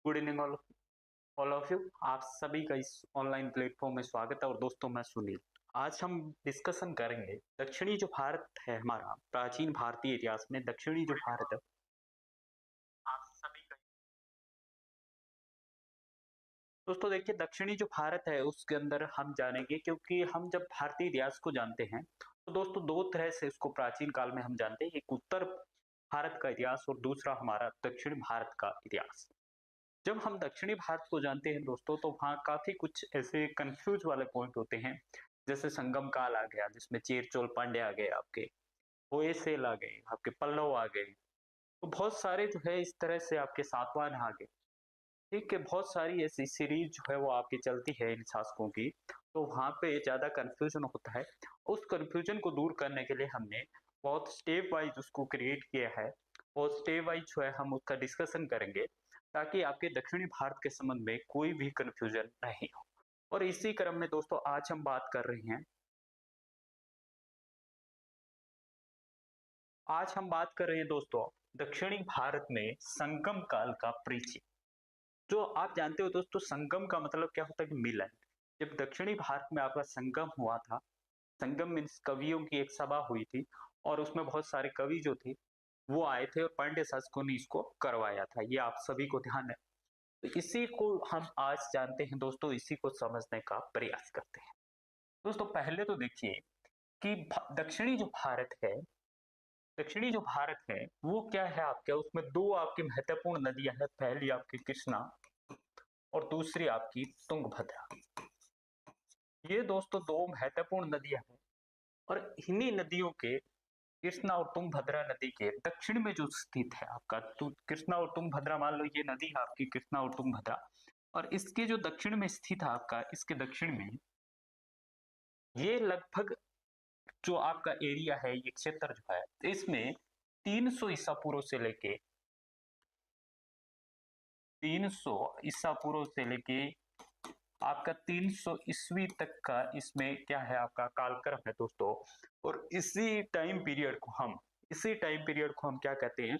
Good evening all of you. आप सभी का इस ऑनलाइन प्लेटफॉर्म में स्वागत है। और दोस्तों, मैं सुनील। आज हम डिस्कशन करेंगे दक्षिणी जो भारत है हमारा, प्राचीन भारतीय इतिहास में दक्षिणी जो भारत है आप सभी का। दोस्तों देखिए, दक्षिणी जो भारत है उसके अंदर हम जानेंगे, क्योंकि हम जब भारतीय इतिहास को जानते हैं तो दोस्तों दो तरह से इसको प्राचीन काल में हम जानते हैं। एक उत्तर भारत का इतिहास और दूसरा हमारा दक्षिण भारत का इतिहास। जब हम दक्षिणी भारत को जानते हैं दोस्तों, तो वहाँ काफी कुछ ऐसे कंफ्यूज वाले पॉइंट होते हैं। जैसे संगम काल आ गया, जिसमें चेर चोल पांड्या आ गए, आपके होयसेल आ गए, आपके पल्लव आ गए। तो बहुत सारे जो है इस तरह से आपके सातवाहन आ गए। ठीक है, बहुत सारी ऐसी सीरीज जो है वो आपकी चलती है इन शासकों की। तो वहाँ पे ज्यादा कंफ्यूजन होता है। उस कंफ्यूजन को दूर करने के लिए हमने बहुत स्टेप वाइज उसको क्रिएट किया है। और स्टेप वाइज जो है हम उसका डिस्कशन करेंगे, ताकि आपके दक्षिणी भारत के संबंध में कोई भी कंफ्यूजन नहीं हो। और इसी क्रम में दोस्तों आज हम बात कर रहे हैं, दोस्तों दक्षिणी भारत में संगम काल का परिचय। जो आप जानते हो दोस्तों, संगम का मतलब क्या होता है कि मिलन। जब दक्षिणी भारत में आपका संगम हुआ था, संगम मीन्स कवियों की एक सभा हुई थी, और उसमें बहुत सारे कवि जो थे वो आए थे, और पांड्य शासकों ने इसको करवाया था। ये आप सभी को ध्यान है। तो इसी को हम आज जानते हैं दोस्तों, इसी को समझने का प्रयास करते हैं। दोस्तों पहले तो देखिए कि दक्षिणी जो भारत है वो क्या है आपके, उसमें दो आपकी महत्वपूर्ण नदियां हैं। पहली आपकी कृष्णा और दूसरी आपकी तुंगभद्रा। ये दोस्तों दो महत्वपूर्ण नदियां हैं। और इन्हीं नदियों के, कृष्णा और तुंगभद्रा नदी के दक्षिण में जो स्थित है आपका कृष्णा और तुंगभद्रा, मान लो ये नदी है आपकी कृष्णा और तुंगभद्रा। और इसके जो दक्षिण में स्थित है आपका, इसके दक्षिण में ये लगभग जो आपका एरिया है, ये क्षेत्र जो है, इसमें 300 ईसा पूर्व से लेके 300 ईसा पूर्व से लेके आपका 300 ईस्वी तक का इसमें क्या है आपका कालक्रम है दोस्तों। और इसी टाइम पीरियड को हम क्या कहते हैं,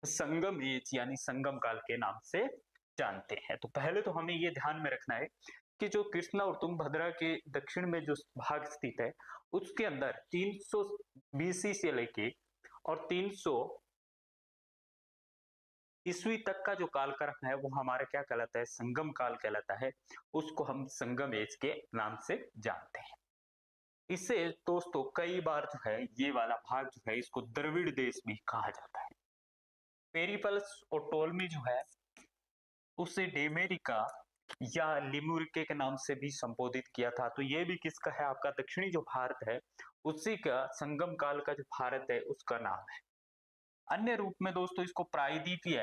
संगम एज यानी संगम काल के नाम से जानते हैं। तो पहले तो हमें ये ध्यान में रखना है कि जो कृष्णा और तुंगभद्रा के दक्षिण में जो भाग स्थित है, उसके अंदर 300 बीसी से लेके और 300 ईस्वी तक का जो कालक्रम है वो हमारा क्या कहलाता है, संगम काल कहलाता है। उसको हम संगम एज के नाम से जानते हैं। इसे दोस्तों कई बार जो है ये वाला भाग जो है इसको द्रविड़ देश भी कहा जाता है। पेरिपल्स और टोलमी जो है उसे डेमेरिका या लिमुरिके के नाम से भी संबोधित किया था। तो ये भी किसका है, आपका दक्षिणी जो भारत है उसी का संगम काल का जो भारत है उसका नाम है। अन्य रूप में दोस्तों इसको प्रायद्वीपीय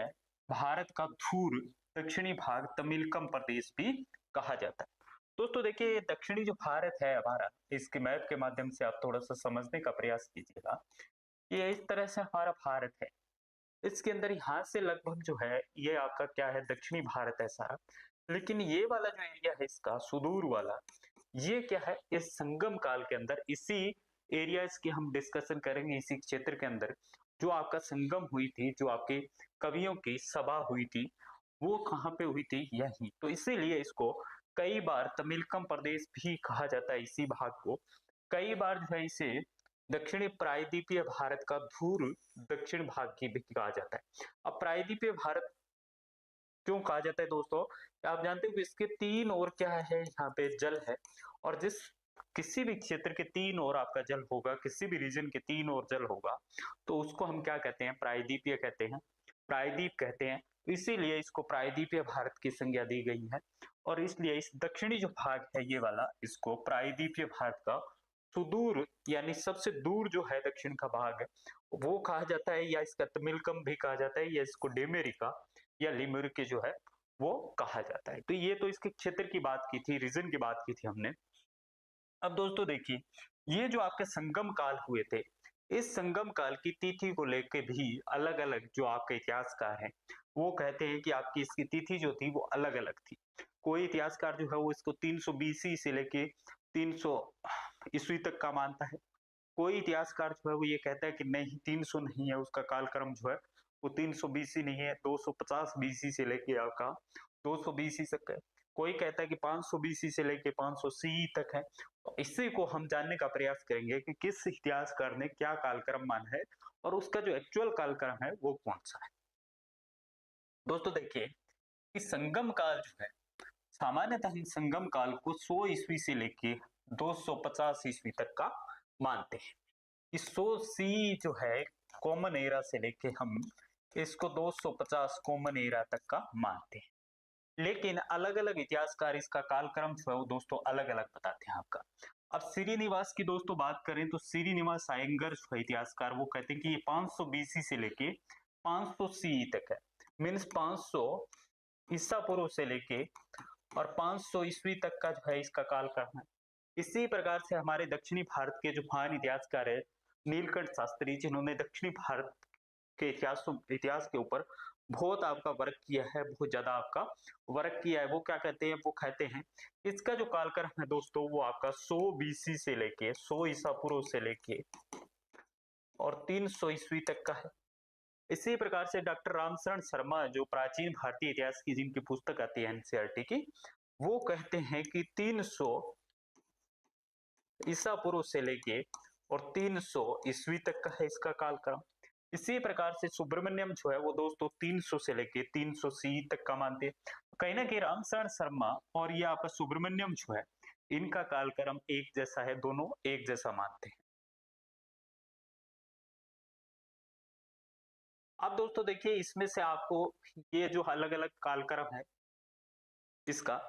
भारत का धूर दक्षिणी भाग तमिलकम प्रदेश भी कहा जाता है। दोस्तों देखिए, दक्षिणी जो भारत है हमारा, इसके मैप के माध्यम से आप थोड़ा सा समझने का प्रयास कीजिएगा। ये इस तरह से हमारा भारत है। इसके अंदर यहाँ से लगभग जो है ये आपका क्या है, दक्षिणी भारत है सारा। लेकिन ये वाला जो एरिया है इसका सुदूर वाला, ये क्या है, इस संगम काल के अंदर इसी एरियाज की हम डिस्कशन करेंगे। इसी क्षेत्र के अंदर जो आपका संगम हुई थी, जो आपके कवियों की सभा हुई थी, वो कहाँ पे हुई थी, यही। तो इसीलिए इसको कई बार तमिलकम प्रदेश भी कहा जाता है। इसी भाग को कई बार जो है इसे दक्षिणी प्रायद्वीपीय भारत का धूर दक्षिण भाग की भी कहा जाता है। अब प्रायद्वीपीय भारत क्यों कहा जाता है दोस्तों, आप जानते हो कि इसके तीन ओर क्या है, यहाँ पे जल है। और जिस किसी भी क्षेत्र के तीन ओर आपका जल होगा, किसी भी रीजन के तीन ओर जल होगा, तो उसको हम क्या कहते हैं, प्रायद्वीपीय कहते हैं, प्रायद्वीप कहते हैं। तो इसीलिए इसको प्रायद्वीपीय भारत की संज्ञा दी गई है। और इसलिए इस दक्षिणी जो भाग है ये वाला, इसको प्रायद्वीपीय भारत का सुदूर यानी सबसे दूर जो है दक्षिण का भाग है वो कहा जाता है, या इसका तमिलकम भी कहा जाता है, या इसको डेमेरिका या लिमुरिक जो है वो कहा जाता है। तो ये तो इसके क्षेत्र की बात की थी, रीजन की बात की थी हमने। अब दोस्तों देखिए, ये जो आपके संगम काल हुए थे, इस संगम काल की तिथि को लेकर भी अलग अलग जो आपके इतिहासकार हैं वो कहते हैं कि आपकी इसकी तिथि जो थी वो अलग अलग थी। कोई इतिहासकार जो है वो इसको 300 बीसी से लेके 300 ईस्वी तक का मानता है। कोई इतिहासकार जो है वो ये कहता है कि नहीं, 300 नहीं है, उसका कालक्रम जो है वो 300 बीसी नहीं है, 250 बीसी से लेके आपका 200 बीसी तक है, कोई कहता है कि 500 बीसी से लेके 500 सी तक है। तो इसी को हम जानने का प्रयास करेंगे कि किस इतिहासकार ने क्या कालक्रम माना है और उसका जो एक्चुअल कालक्रम है वो कौन सा है। दोस्तों देखिए कि संगम काल जो है, सामान्यतः हम संगम काल को 100 ईस्वी से लेके 250 ईस्वी तक का मानते हैं। इस 100 सी जो है कॉमन एरा से लेके हम इसको 250 कॉमन एरा तक का मानते हैं, लेकिन अलग अलग इतिहासकार इसका कालक्रम जो है वो दोस्तों अलग अलग बताते हैं आपका। अब श्रीनिवास की दोस्तों बात करें तो श्रीनिवास अयंगर जो है इतिहासकार, वो कहते हैं कि ये 500 बीसी से लेके 500 सी तक है, मीन्स 500 ईसा पूर्व से लेके और 500 ईस्वी तक का जो है इसका कालक्रम है। इसी प्रकार से हमारे दक्षिणी भारत के जो महान इतिहासकार है नीलकंठ शास्त्री, जिन्होंने दक्षिणी भारत के इतिहास के ऊपर बहुत आपका वर्क किया है, बहुत ज्यादा आपका वर्क किया है, वो क्या कहते हैं, वो कहते हैं इसका जो कालक्रम है दोस्तों वो आपका 100 बीसी से लेके 100 ईसा पूर्व से लेके और 300 ईस्वी तक का है। इसी प्रकार से डॉक्टर रामशरण शर्मा, जो प्राचीन भारतीय इतिहास की जिनकी पुस्तक आती है एनसीईआरटी की, वो कहते हैं कि 300 ईसा पूर्व से लेके और 300 ईस्वी तक का है इसका कालक्रम। इसी प्रकार से सुब्रमण्यम जो है वो दोस्तों 300 से लेके 300 सी तक का मानते हैं। कहीं ना कहीं रामशरण शर्मा और ये आपका सुब्रमण्यम जो है इनका कालक्रम एक जैसा है, दोनों एक जैसा मानते हैं। अब दोस्तों देखिए इसमें से आपको ये जो अलग अलग कालक्रम है इसका,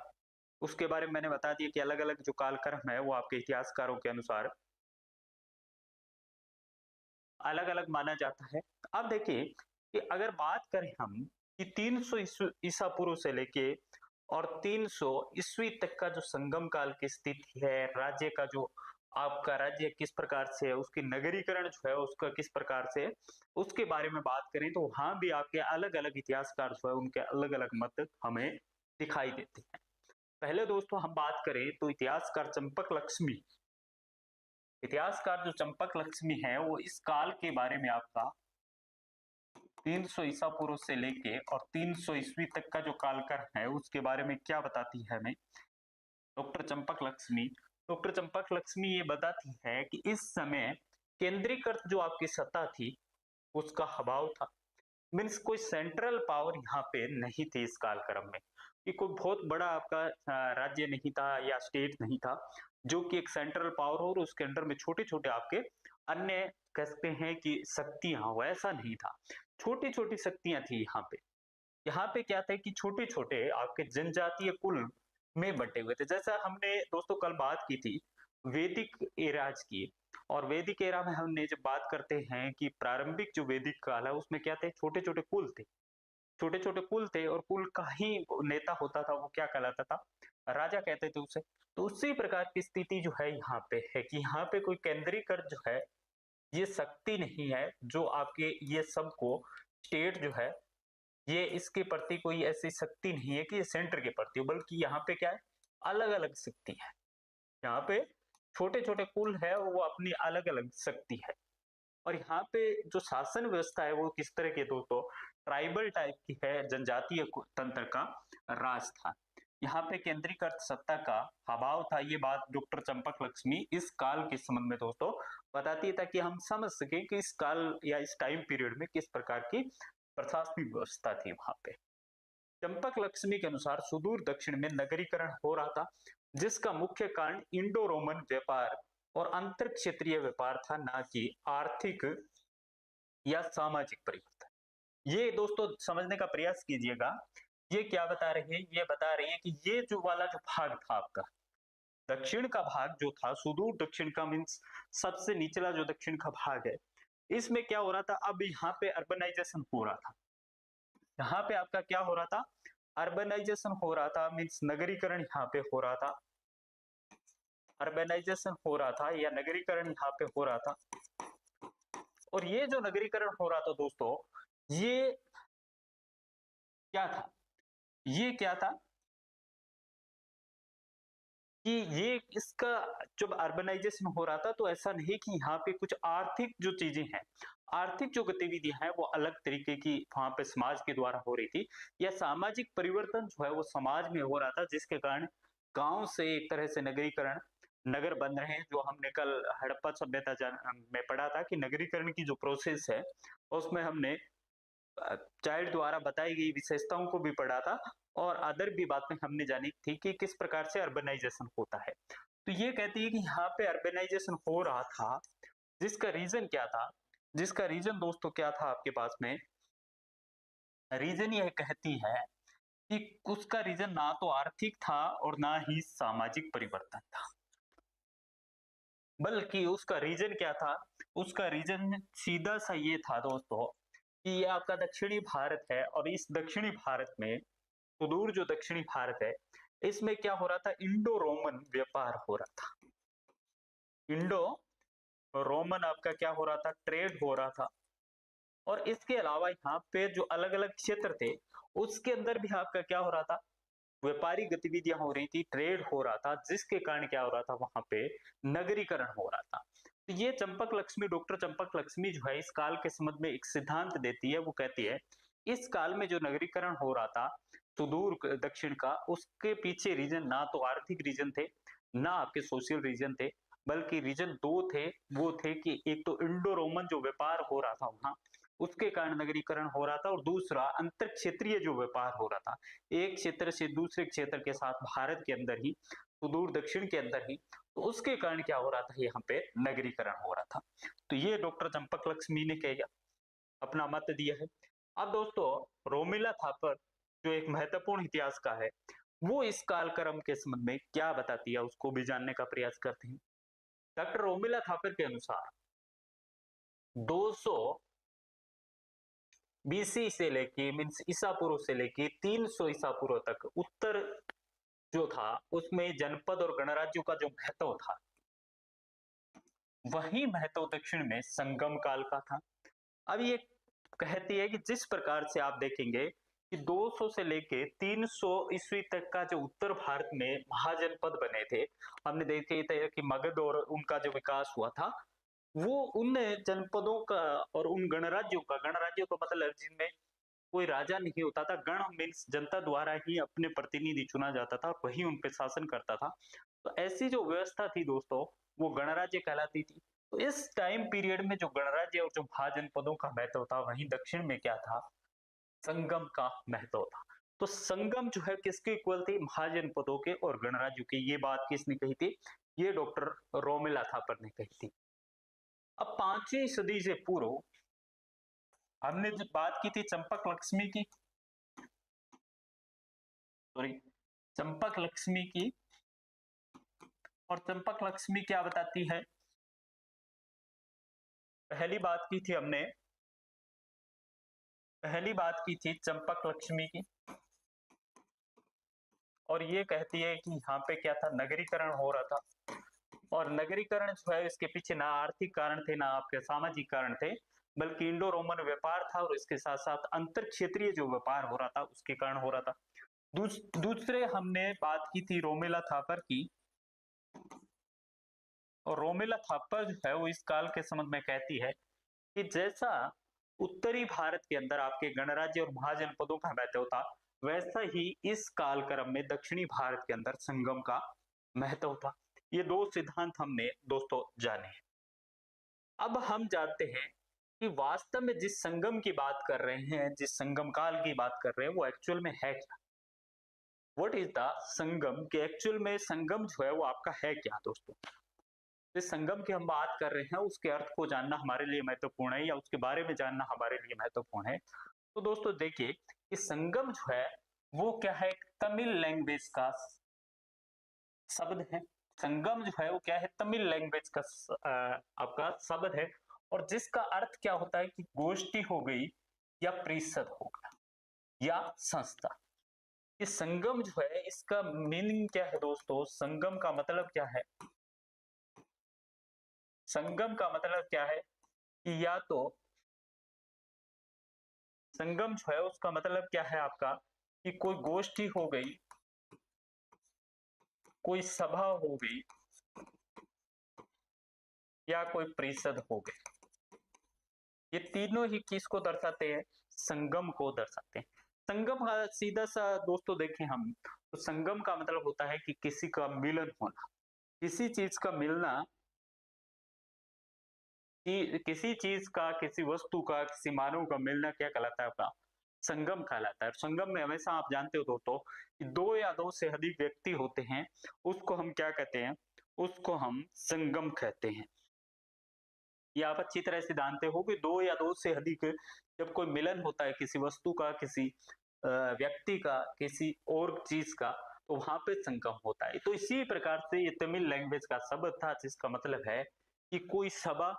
उसके बारे में मैंने बता दिया कि अलग अलग जो कालक्रम है वो आपके इतिहासकारों के अनुसार अलग अलग माना जाता है। अब देखिए कि अगर बात करें हम कि 300 ईसा पूर्व से लेके और 300 ईस्वी तक का जो संगम काल की स्थिति है, राज्य का जो आपका राज्य किस प्रकार से है, उसकी नगरीकरण जो है उसका किस प्रकार से है, उसके बारे में बात करें तो वहां भी आपके अलग अलग इतिहासकार जो है उनके अलग अलग मत हमें दिखाई देते हैं। पहले दोस्तों हम बात करें तो इतिहासकार चंपक लक्ष्मी, इतिहासकार जो चंपक लक्ष्मी है वो इस काल के बारे में आपका 300 ईसा पूर्व से लेके और 300 ईस्वी तक का जो कालक्रम है उसके बारे में क्या बताती है हमें डॉक्टर चंपक लक्ष्मी। डॉक्टर चंपक लक्ष्मी ये बताती है कि इस समय केंद्रीकृत जो आपकी सत्ता थी उसका अभाव था, मीन्स कोई सेंट्रल पावर यहाँ पे नहीं थी इस कालक्रम में, कि कोई बहुत बड़ा आपका राज्य नहीं था या स्टेट नहीं था जो कि एक सेंट्रल पावर हो और उसके अंडर में छोटे छोटे आपके अन्य कहते हैं कि शक्तियां हो, ऐसा नहीं था। छोटी छोटी शक्तियां थी यहाँ पे। यहाँ पे क्या था कि छोटे छोटे आपके जनजातीय कुल में बटे हुए थे। जैसा हमने दोस्तों कल बात की थी वैदिक एराज की, और वैदिक एरा में हमने जब बात करते हैं कि प्रारंभिक जो वैदिक काल है उसमें क्या थे, छोटे छोटे कुल थे, छोटे छोटे कुल थे और कुल का ही नेता होता था, वो क्या कहलाता था, राजा कहते थे उसे। तो उसी प्रकार की स्थिति जो है यहाँ पे है कि यहाँ पे कोई केंद्रीकृत जो है ये शक्ति नहीं है जो आपके ये सबको स्टेट जो है ये इसके प्रति कोई ऐसी शक्ति नहीं है कि ये सेंटर के प्रति हो, बल्कि यहाँ पे क्या है, अलग अलग शक्ति है। यहाँ पे छोटे छोटे कुल है वो अपनी अलग अलग शक्ति है। और यहाँ पे जो शासन व्यवस्था है वो किस तरह की, दोस्तों ट्राइबल टाइप की है, जनजातीय तंत्र का राज था। यहाँ पे केंद्रीकृत सत्ता का अभाव था। ये बात डॉक्टर चंपक लक्ष्मी इस काल के संबंध में दोस्तों बताती है ताकि हम समझ सके कि इस काल या इस टाइम पीरियड में किस प्रकार की प्रशासनिक व्यवस्था थी वहां पे। चंपक लक्ष्मी के अनुसार सुदूर दक्षिण में नगरीकरण हो रहा था जिसका मुख्य कारण इंडो रोमन व्यापार और अंतर क्षेत्रीय व्यापार था, ना कि आर्थिक या सामाजिक परिवर्तन। ये दोस्तों समझने का प्रयास कीजिएगा। ये क्या बता रही है, ये बता रही है कि ये जो वाला जो भाग था आपका दक्षिण का भाग जो था, सुदूर दक्षिण का मीन्स सबसे निचला जो दक्षिण का भाग है, इसमें क्या हो रहा था, अब यहाँ पे अर्बनाइजेशन हो रहा था। यहाँ पे आपका क्या हो रहा था, अर्बनाइजेशन हो रहा था, मीन्स नगरीकरण यहाँ पे हो रहा था, अर्बनाइजेशन हो रहा था या नगरीकरण यहाँ पे हो रहा था। और ये जो नगरीकरण हो रहा था दोस्तों, ये क्या था, ये क्या था कि ये इसका जब अर्बनाइजेशन हो रहा था तो ऐसा नहीं कि यहाँ पे कुछ आर्थिक जो चीजें हैं, आर्थिक जो गतिविधियां हैं वो अलग तरीके की वहां पे समाज के द्वारा हो रही थी। यह सामाजिक परिवर्तन जो है वो समाज में हो रहा था, जिसके कारण गांव से एक तरह से नगरीकरण, नगर बन रहे हैं। जो हमने कल हड़प्पा सभ्यता में पढ़ा था कि नगरीकरण की जो प्रोसेस है उसमें हमने चाइल्ड द्वारा बताई गई विशेषताओं को भी पढ़ा था, और अदर भी बातें हमने जानी थी कि किस प्रकार से अर्बनाइजेशन होता है। तो ये कहती है कि यहाँ पे अर्बनाइजेशन हो रहा था, जिसका रीजन क्या था? जिसका रीजन दोस्तों क्या था आपके पास में? रीजन यह कहती है कि उसका रीजन ना तो आर्थिक था और ना ही सामाजिक परिवर्तन था, बल्कि उसका रीजन क्या था? उसका रीजन सीधा सा ये था दोस्तों कि ये आपका दक्षिणी भारत है, और इस दक्षिणी भारत में, सुदूर जो दक्षिणी भारत है, इसमें क्या हो रहा था? इंडो रोमन व्यापार हो रहा था। इंडो रोमन आपका क्या हो रहा था? ट्रेड हो रहा था। और इसके अलावा यहाँ पे जो अलग अलग क्षेत्र थे उसके अंदर भी आपका क्या हो रहा था? व्यापारिक गतिविधियां हो रही थी, ट्रेड हो रहा था, जिसके कारण क्या हो रहा था? वहां पे नगरीकरण हो रहा था। तो ये चंपक लक्ष्मी, डॉक्टर चंपक लक्ष्मी जो है इस काल के संबंध में एक सिद्धांत देती है। वो कहती है इस काल में जो नगरीकरण हो रहा था सुदूर दक्षिण का, उसके पीछे रीजन ना तो आर्थिक रीजन थे, ना आपके सोशल रीजन थे, बल्कि रीजन दो थे। वो थे कि एक तो इंडो रोमन जो व्यापार हो रहा था वहां, उसके कारण नगरीकरण हो रहा था, और दूसरा अंतर क्षेत्रीय जो व्यापार हो रहा था, एक क्षेत्र से दूसरे क्षेत्र के साथ भारत के अंदर ही, सुदूर दक्षिण के अंदर ही, तो उसके कारण क्या हो रहा था? यहाँ पे नगरीकरण हो रहा था। तो ये डॉक्टर चंपक लक्ष्मी ने क्या अपना मत दिया है। अब दोस्तों रोमिला थापर जो एक महत्वपूर्ण इतिहास का है, वो इस कालक्रम के संबंध में क्या बताती है उसको भी जानने का प्रयास करते हैं। डॉक्टर रोमिला थापर के अनुसार 200 बीसी से लेके, मीन्स ईसा पूर्व से लेके 300 ईसा पूर्व तक उत्तर जो था उसमें जनपद और गणराज्यों का जो महत्व था, वही महत्व दक्षिण में संगम काल का था। अब ये कहती है कि जिस प्रकार से आप देखेंगे कि 200 से लेके 300 ईस्वी तक का जो उत्तर भारत में महाजनपद बने थे, हमने देखे थे कि मगध और उनका जो विकास हुआ था, वो उन जनपदों का और उन गणराज्यों का, गणराज्यों का मतलब जिनमें कोई राजा नहीं होता था, गण मीन्स जनता द्वारा ही अपने प्रतिनिधि चुना जाता था, वही उन पे शासन करता था। तो ऐसी जो व्यवस्था थी दोस्तों, वो गणराज्य कहलाती थी। तो इस टाइम पीरियड में जो गणराज्य और जो महाजनपदों का महत्व था, वहीं दक्षिण में क्या था? संगम का महत्व था। तो संगम जो है किसके इक्वल थी? महाजनपदों के और गणराज्यों के। ये बात किसने कही थी? ये डॉक्टर रोमिला थापर ने कही थी। अब 5वीं सदी से पूर्व हमने जो बात की थी चंपक लक्ष्मी की, सॉरी, चंपक लक्ष्मी की, और चंपक लक्ष्मी क्या बताती है? पहली बात की थी हमने, पहली बात की थी चंपक लक्ष्मी की, और ये कहती है कि यहाँ पे क्या था? नगरीकरण हो रहा था, और नगरीकरण जो है इसके पीछे ना आर्थिक कारण थे ना आपके सामाजिक कारण थे, बल्कि इंडो रोमन व्यापार था, और इसके साथ साथ अंतर क्षेत्रीय जो व्यापार हो रहा था उसके कारण हो रहा था। दूसरे हमने बात की थी रोमिला थापर की, और रोमिला थापर जो है वो इस काल के संबंध में कहती है कि जैसा उत्तरी भारत के अंदर आपके गणराज्य और महाजनपदों का महत्व था, वैसा ही इस कालक्रम में दक्षिणी भारत के अंदर संगम का महत्व था। ये दो सिद्धांत हमने दोस्तों जाने हैं। अब हम जानते हैं कि वास्तव में जिस संगम की बात कर रहे हैं, जिस संगम काल की बात कर रहे हैं, वो एक्चुअल में है क्या? व्हाट इज द संगम? के एक्चुअल में संगम जो है वो आपका है क्या दोस्तों? जिस संगम की हम बात कर रहे हैं उसके अर्थ को जानना हमारे लिए महत्वपूर्ण है, या उसके बारे में जानना हमारे लिए महत्वपूर्ण है। तो दोस्तों देखिए कि संगम जो है वो क्या है? तमिल लैंग्वेज का शब्द है। संगम जो है वो क्या है? तमिल लैंग्वेज का आपका शब्द है, और जिसका अर्थ क्या होता है? कि गोष्ठी हो गई, या परिषद हो गया, या संस्था। ये संगम जो है इसका मीनिंग क्या है दोस्तों? संगम का मतलब क्या है? संगम का मतलब क्या है कि या तो संगम जो है उसका मतलब क्या है आपका? कि कोई गोष्ठी हो गई, कोई सभा हो गई, या कोई परिषद हो गई, ये तीनों ही किसको दर्शाते हैं? संगम को दर्शाते हैं। संगम का सीधा सा दोस्तों देखें हम, तो संगम का मतलब होता है कि किसी का मिलन होना, किसी चीज का मिलना, कि किसी चीज का, किसी वस्तु का, किसी मानव का मिलना क्या कहलाता है? आपका संगम कहलाता है। संगम में हमेशा आप जानते हो दोस्तों कि दो या दो से अधिक व्यक्ति होते हैं, उसको हम क्या कहते हैं? उसको हम संगम कहते हैं। ये आप अच्छी तरह से जानते हो कि दो या दो से अधिक जब कोई मिलन होता है किसी वस्तु का, किसी व्यक्ति का, किसी और चीज का, तो वहां पे संगम होता है। तो इसी प्रकार से ये तमिल लैंग्वेज का शब्द था जिसका मतलब है कि कोई सभा,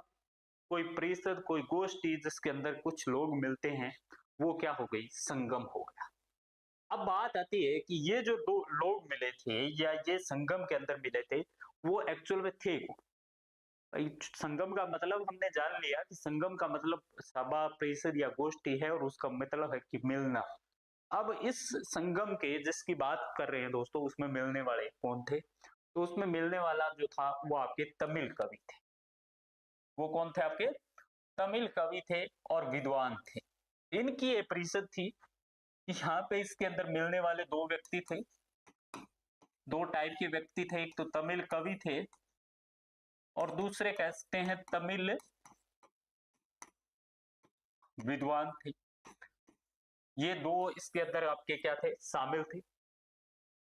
कोई परिषद, कोई गोष्ठी जिसके अंदर कुछ लोग मिलते हैं, वो क्या हो गई? संगम हो गया। अब बात आती है कि ये जो दो लोग मिले थे या ये संगम के अंदर मिले थे, वो एक्चुअल में थे कौन? भाई संगम का मतलब हमने जान लिया कि संगम का मतलब सभा, परिषद या गोष्ठी है, और उसका मतलब है कि मिलना। अब इस संगम के जिसकी बात कर रहे हैं दोस्तों, उसमें मिलने वाले कौन थे? तो उसमें मिलने वाला जो था वो आपके तमिल कवि थे। वो कौन थे? आपके तमिल कवि थे और विद्वान थे। इनकी ये परिषद थी। यहाँ पे इसके अंदर मिलने वाले दो व्यक्ति थे, दो टाइप के व्यक्ति थे। एक तो तमिल कवि थे और दूसरे कह सकते हैं तमिल विद्वान थे। ये दो इसके अंदर आपके क्या थे? शामिल थे।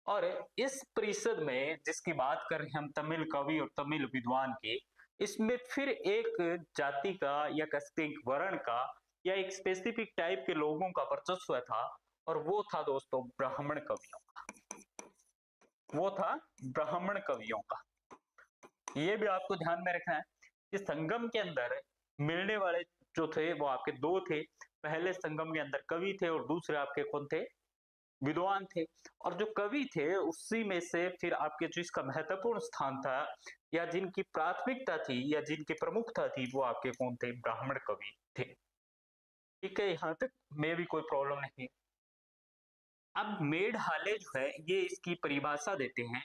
और इस परिषद में जिसकी बात कर रहे हैं हम, तमिल कवि और तमिल विद्वान की, इसमें फिर एक जाति का या कह सकते एक वर्ण का या एक स्पेसिफिक टाइप के लोगों का वर्चस्व था, और वो था दोस्तों ब्राह्मण कवियों का। वो था ब्राह्मण कवियों का। ये भी आपको ध्यान में रखना है कि संगम के अंदर मिलने वाले जो थे वो आपके दो थे। पहले संगम के अंदर कवि थे और दूसरे आपके कौन थे? विद्वान थे। और जो कवि थे उसी में से फिर आपके जो इसका महत्वपूर्ण स्थान था या जिनकी प्राथमिकता थी या जिनकी प्रमुखता थी, वो आपके कौन थे? ब्राह्मण कवि थे। ठीक है, यहाँ तक में भी कोई प्रॉब्लम नहीं। अब मेढहाले जो है ये इसकी परिभाषा देते हैं।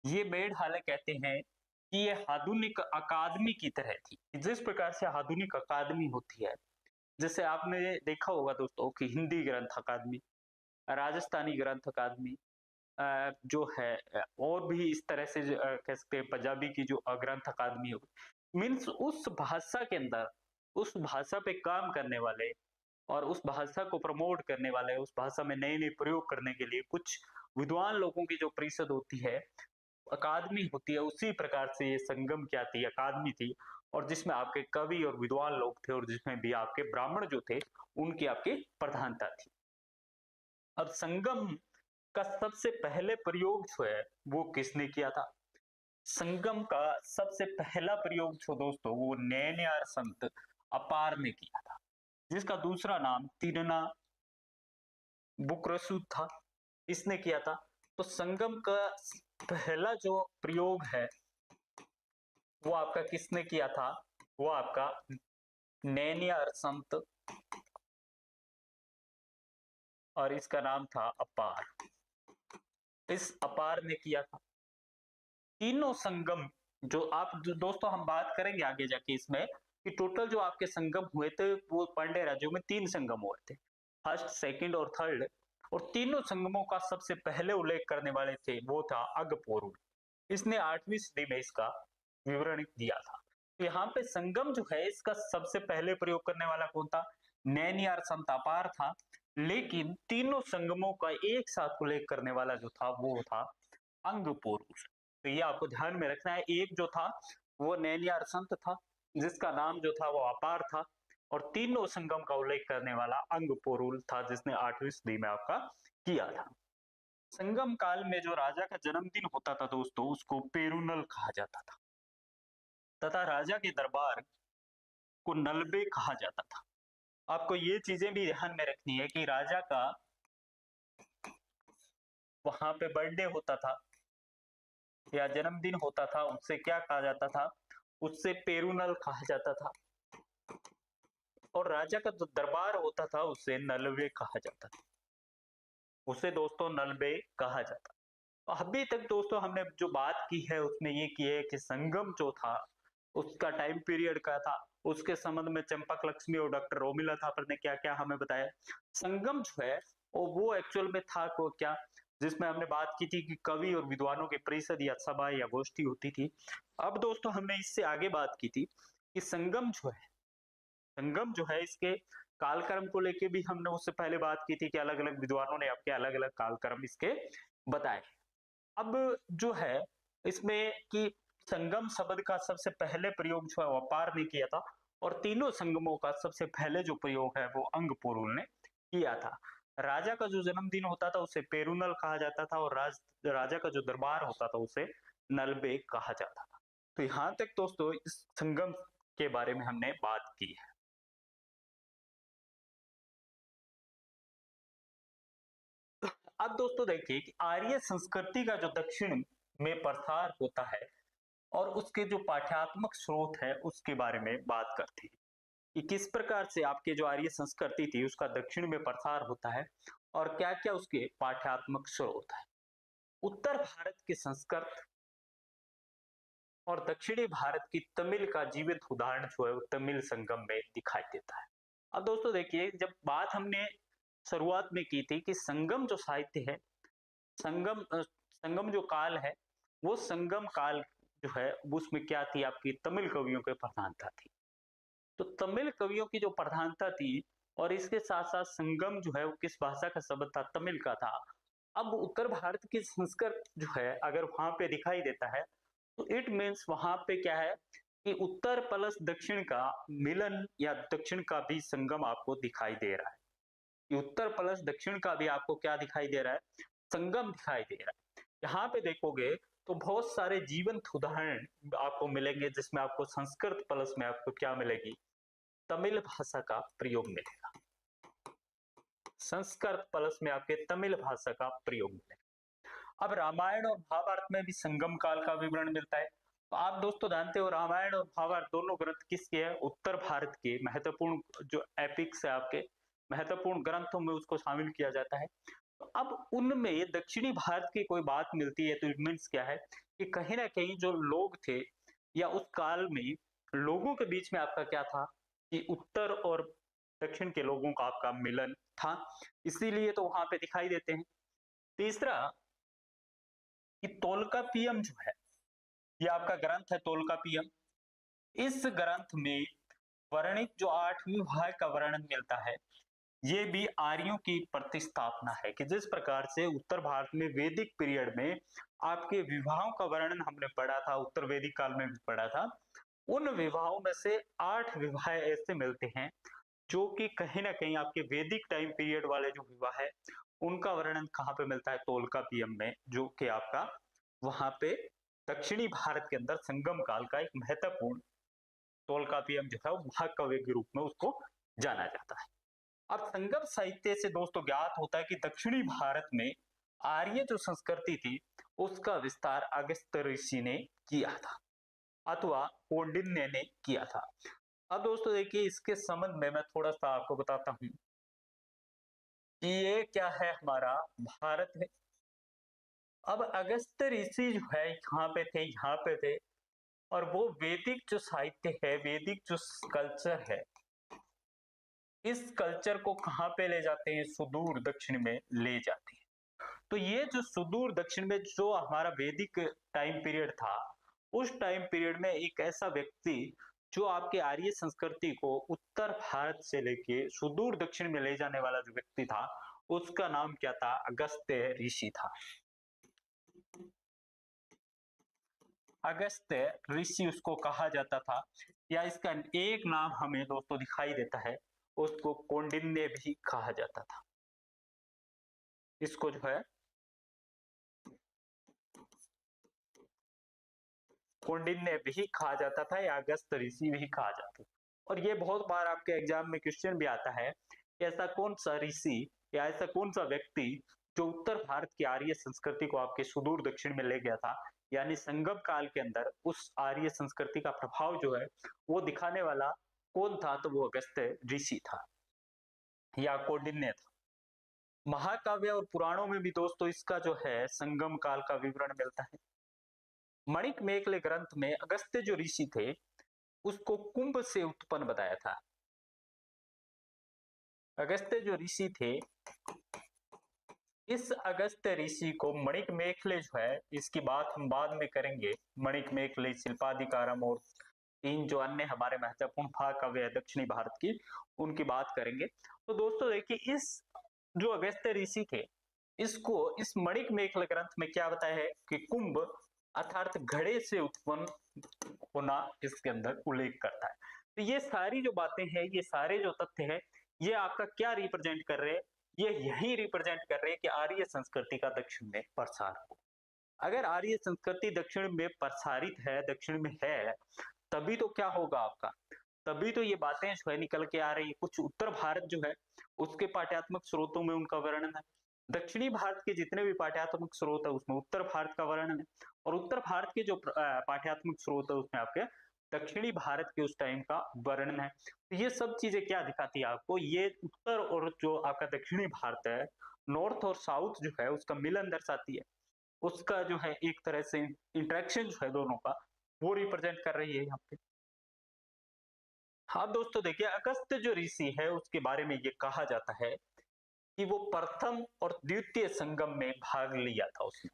ये मेढहाले कहते हैं कि ये आधुनिक अकादमी की तरह थी। जिस प्रकार से आधुनिक अकादमी होती है, जैसे आपने देखा होगा दोस्तों कि हिंदी ग्रंथ अकादमी, राजस्थानी ग्रंथ अकादमी, जो है और भी इस तरह से कह सकते हैं पंजाबी की जो ग्रंथ अकादमी हो, मीन्स उस भाषा के अंदर, उस भाषा पे काम करने वाले और उस भाषा को प्रमोट करने वाले, उस भाषा में नए नए प्रयोग करने के लिए कुछ विद्वान लोगों की जो परिषद होती है, अकादमी होती है, उसी प्रकार से ये संगम क्या थी? अकादमी थी। और जिसमें आपके कवि और विद्वान लोग थे और जिसमें भी आपके ब्राह्मण जो थे उनकी आपकी प्रधानता थी। अब संगम का सबसे पहले प्रयोग जो है वो किसने किया था? संगम का सबसे पहला प्रयोग जो दोस्तों वो नैनयार संत अपार ने किया था, जिसका दूसरा नाम तिरना बुक्रसु था। इसने किया था। तो संगम का पहला जो प्रयोग है वो आपका किसने किया था? वो आपका नैनयार संत, और इसका नाम था अपार। इस अपार ने किया था। तीनों संगम जो दोस्तों हम बात करेंगे आगे जाके इसमें कि टोटल जो आपके संगम हुए थे वो पांड्य राज्यों में 3 संगम हुए थे, फर्स्ट, सेकंड और थर्ड। और तीनों संगमों का सबसे पहले उल्लेख करने वाले थे वो था अगपोरुल। इसने 8वीं सदी में इसका विवरण दिया था। तो यहाँ पे संगम जो है इसका सबसे पहले प्रयोग करने वाला कौन था? नैनयार संत अपार था। लेकिन तीनों संगमों का एक साथ उल्लेख करने वाला जो था वो था अंगपुरुष। तो ये आपको ध्यान में रखना है। एक जो था वो नैनयार संत था जिसका नाम जो था वो अपार था, और तीनों संगम का उल्लेख करने वाला अंगपुरुल था जिसने 8वीं सदी में आपका किया था। संगम काल में जो राजा का जन्मदिन होता था दोस्तों उसको पेरुनल कहा जाता था, तथा राजा के दरबार को नलबे कहा जाता था। आपको ये चीजें भी ध्यान में रखनी है कि राजा का वहां पे बर्थडे होता था या जन्मदिन होता था, उससे क्या कहा जाता था? उससे पेरुनल कहा जाता था। और राजा का जो दरबार होता था उससे नलबे कहा जाता था। उसे दोस्तों नलबे कहा जाता। अभी तक दोस्तों हमने जो बात की है उसमें ये की है कि संगम जो था उसका टाइम पीरियड क्या था, उसके संबंध में चंपक लक्ष्मी और डॉक्टर रोमिला थापर ने क्या क्या हमें बताया। संगम जो है वो एक्चुअल में था को क्या, जिसमें हमने बात की थी कि कवि और विद्वानों की परिषद या सभा या गोष्ठी होती थी। अब दोस्तों हमने इससे आगे बात की थी कि संगम जो है इसके कालक्रम को लेके भी हमने उससे पहले बात की थी कि अलग अलग विद्वानों ने आपके अलग अलग कालक्रम इसके बताए। अब जो है इसमें कि संगम शब्द का सबसे पहले प्रयोग जो है व्यापार ने किया था, और तीनों संगमों का सबसे पहले जो प्रयोग है वो अंगपुरुल ने किया था। राजा का जो जन्मदिन होता था उसे पेरुनल कहा जाता था, और राजा का जो दरबार होता था उसे नलबे कहा जाता था। तो यहाँ तक दोस्तों इस संगम के बारे में हमने बात की है। अब दोस्तों देखिए कि आर्य संस्कृति का जो दक्षिण में प्रसार होता है और उसके जो पाठ्यात्मक स्रोत है उसके बारे में बात करते हैं कि किस प्रकार से आपके जो आर्य संस्कृति थी उसका दक्षिण में प्रसार होता है और क्या क्या उसके पाठ्यात्मक स्रोत है। उत्तर भारत की संस्कृत और दक्षिणी भारत की तमिल का जीवित उदाहरण जो है वो तमिल संगम में दिखाई देता है। अब दोस्तों देखिए जब बात हमने शुरुआत में की थी कि संगम जो साहित्य है, संगम जो काल है वो संगम काल जो है उसमें क्या थी, आपकी तमिल कवियों की प्रधानता थी। तो तमिल कवियों की जो प्रधानता थी और इसके साथ साथ संगम जो है वो किस भाषा का शब्द था, तमिल का था। अब उत्तर भारत की संस्कृत जो है अगर वहां पे दिखाई देता है तो इट मीन्स वहां पे क्या है कि उत्तर प्लस दक्षिण का मिलन या दक्षिण का भी संगम आपको दिखाई दे रहा है। कि उत्तर प्लस दक्षिण का भी आपको क्या दिखाई दे रहा है, संगम दिखाई दे रहा है। यहाँ पे देखोगे तो बहुत सारे जीवंत उदाहरण आपको मिलेंगे जिसमें आपको संस्कृत प्लस में आपको क्या मिलेगी, तमिल भाषा का प्रयोग मिलेगा। संस्कृत प्लस में आपके तमिल भाषा का प्रयोग मिलेगा। अब रामायण और महाभारत में भी संगम काल का विवरण मिलता है। तो आप दोस्तों जानते हो रामायण और महाभारत दोनों ग्रंथ किसके हैं, उत्तर भारत के महत्वपूर्ण जो एपिक्स है आपके महत्वपूर्ण ग्रंथों में उसको शामिल किया जाता है। तो अब उनमें दक्षिणी भारत की कोई बात मिलती है तो इट मीन्स क्या है कि कहीं ना कहीं जो लोग थे या उस काल में लोगों के बीच में आपका क्या था कि उत्तर और दक्षिण के लोगों का आपका मिलन था, इसीलिए तो वहां पे दिखाई देते हैं। तीसरा कि तोलकापियम जो है ये आपका ग्रंथ है तोलकापियम। इस ग्रंथ में वर्णित जो 8वीं विवाह का वर्णन मिलता है ये भी आर्यों की प्रतिस्थापना है कि जिस प्रकार से उत्तर भारत में वैदिक पीरियड में आपके विवाहों का वर्णन हमने पढ़ा था, उत्तर वैदिक काल में भी पढ़ा था, उन विवाहों में से 8 विवाह ऐसे मिलते हैं जो कि कहीं ना कहीं आपके वैदिक टाइम पीरियड वाले जो विवाह है उनका वर्णन कहाँ पे मिलता है, तोलकापियम में, जो कि आपका वहां पे दक्षिणी भारत के अंदर संगम काल का एक महत्वपूर्ण तोलकापियम जो है वो महाकाव्य के रूप में उसको जाना जाता है। अब संगम साहित्य से दोस्तों ज्ञात होता है कि दक्षिणी भारत में आर्य जो संस्कृति थी उसका विस्तार अगस्त्य ऋषि ने किया था अथवा कौंडिन्य ने किया था। अब दोस्तों देखिए इसके संबंध में मैं थोड़ा सा आपको बताता हूं कि ये क्या है, हमारा भारत है। अब अगस्त्य ऋषि जो है यहाँ पे थे और वो वैदिक जो साहित्य है, वैदिक जो कल्चर है, इस कल्चर को कहाँ पे ले जाते हैं, सुदूर दक्षिण में ले जाते हैं। तो ये जो सुदूर दक्षिण में जो हमारा वैदिक टाइम पीरियड था, उस टाइम पीरियड में एक ऐसा व्यक्ति जो आपके आर्य संस्कृति को उत्तर भारत से लेके सुदूर दक्षिण में ले जाने वाला जो व्यक्ति था उसका नाम क्या था, अगस्त्य ऋषि था। अगस्त्य ऋषि उसको कहा जाता था, या इसका एक नाम हमें दोस्तों दिखाई देता है, उसको कौंडिन्य भी कहा जाता था। इसको जो है कौंडिन्य भी कहा जाता था या अगस्त्य ऋषि भी कहा जाता था। और ये बहुत बार आपके एग्जाम में क्वेश्चन भी आता है कि ऐसा कौन सा ऋषि या ऐसा कौन सा व्यक्ति जो उत्तर भारत की आर्य संस्कृति को आपके सुदूर दक्षिण में ले गया था, यानी संगम काल के अंदर उस आर्य संस्कृति का प्रभाव जो है वो दिखाने वाला कौन था, तो वो अगस्त्य ऋषि था या कौंडिन्य था। महाकाव्य और पुराणों में भी दोस्तों इसका जो है संगम काल का विवरण मिलता है। मणिक मेखले ग्रंथ में अगस्त्य जो ऋषि थे उसको कुंभ से उत्पन्न बताया था। अगस्त्य जो ऋषि थे, इस अगस्त्य ऋषि को मणिक मेखले जो है, इसकी बात हम बाद में करेंगे। मणिक मेखले, शिल्पाधिकारम और तीन जो अन्य हमारे महत्वपूर्ण महाकाव्य है दक्षिणी भारत की, उनकी बात करेंगे। तो दोस्तों देखिए, इस जो अगस्त्य ऋषि थे, इसको इस मणिक मेखला ग्रंथ में क्या बताया है कि कुंभ अर्थात घड़े से उत्पन्न होना इसके अंदर उल्लेख करता है। तो ये सारी जो बातें हैं, ये सारे जो तथ्य है, ये आपका क्या रिप्रेजेंट कर रहे हैं? ये यही रिप्रेजेंट कर रहे हैं कि आर्य संस्कृति का दक्षिण में प्रसार हो। अगर आर्य संस्कृति दक्षिण में प्रसारित है, दक्षिण में है, तभी तो क्या होगा आपका, तभी तो ये बातें जो है निकल के आ रही है। कुछ उत्तर भारत जो है, उसके पाठ्यात्मक स्रोतों में उनका वर्णन है। दक्षिणी भारत के जितने भी पाठ्यात्मक स्रोत है, उसमें उत्तर भारत का वर्णन है। और उत्तर भारत के जो पाठ्यात्मक स्रोत है, उसमें आपके दक्षिणी भारत के उस टाइम का वर्णन है। तो ये सब चीजें क्या दिखाती है आपको, ये उत्तर और जो आपका दक्षिणी भारत है, नॉर्थ और साउथ जो है, उसका मिलन दर्शाती है। उसका जो है एक तरह से इंटरेक्शन जो है दोनों का, वो रिप्रेजेंट कर रही है यहाँ पे। हाँ दोस्तों देखिए, अगस्त्य जो ऋषि है, उसके बारे में ये कहा जाता है कि वो प्रथम और द्वितीय संगम में भाग लिया था उसने।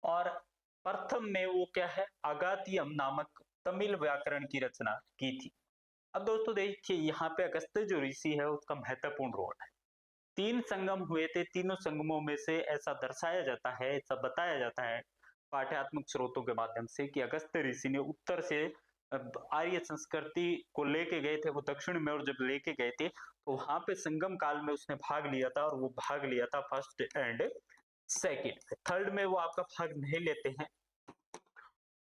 और प्रथम में वो क्या है, अगातियम नामक तमिल व्याकरण की रचना की थी। अब दोस्तों देखिए, यहाँ पे अगस्त्य जो ऋषि है, उसका महत्वपूर्ण रोल है। तीन संगम हुए थे, तीनों संगमों में से ऐसा दर्शाया जाता है, ऐसा बताया जाता है पाठ्यात्मक स्रोतों के माध्यम से कि अगस्त्य ऋषि ने उत्तर से आर्य संस्कृति को लेके गए थे वो दक्षिण में, और जब लेके गए थे तो वहां पे संगम काल में उसने भाग लिया था, और वो भाग लिया था फर्स्ट एंड सेकंड। थर्ड में वो आपका भाग नहीं लेते हैं।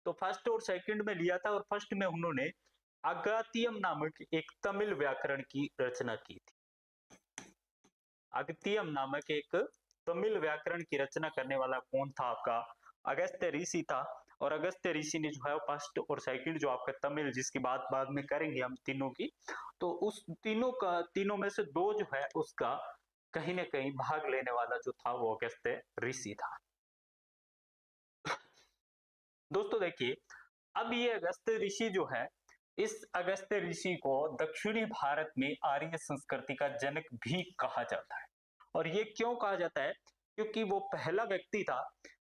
तो फर्स्ट और सेकंड में लिया था, और फर्स्ट में उन्होंने अगातियम नामक एक तमिल व्याकरण की रचना की थी। अगतियम नामक एक तमिल व्याकरण की रचना करने वाला कौन था, आपका अगस्त्य ऋषि था। और अगस्त्य ऋषि ने जो है फर्स्ट और सेकंड जो आपका तमिल, जिसकी बात बाद में करेंगे हम तीनों की, तो उस तीनों में से दो जो है उसका कहीं ना कहीं भाग लेने वाला जो था वो अगस्त्य ऋषि था। दोस्तों देखिए, अब ये अगस्त्य ऋषि जो है, इस अगस्त्य ऋषि को दक्षिणी भारत में आर्य संस्कृति का जनक भी कहा जाता है। और ये क्यों कहा जाता है, क्योंकि वो पहला व्यक्ति था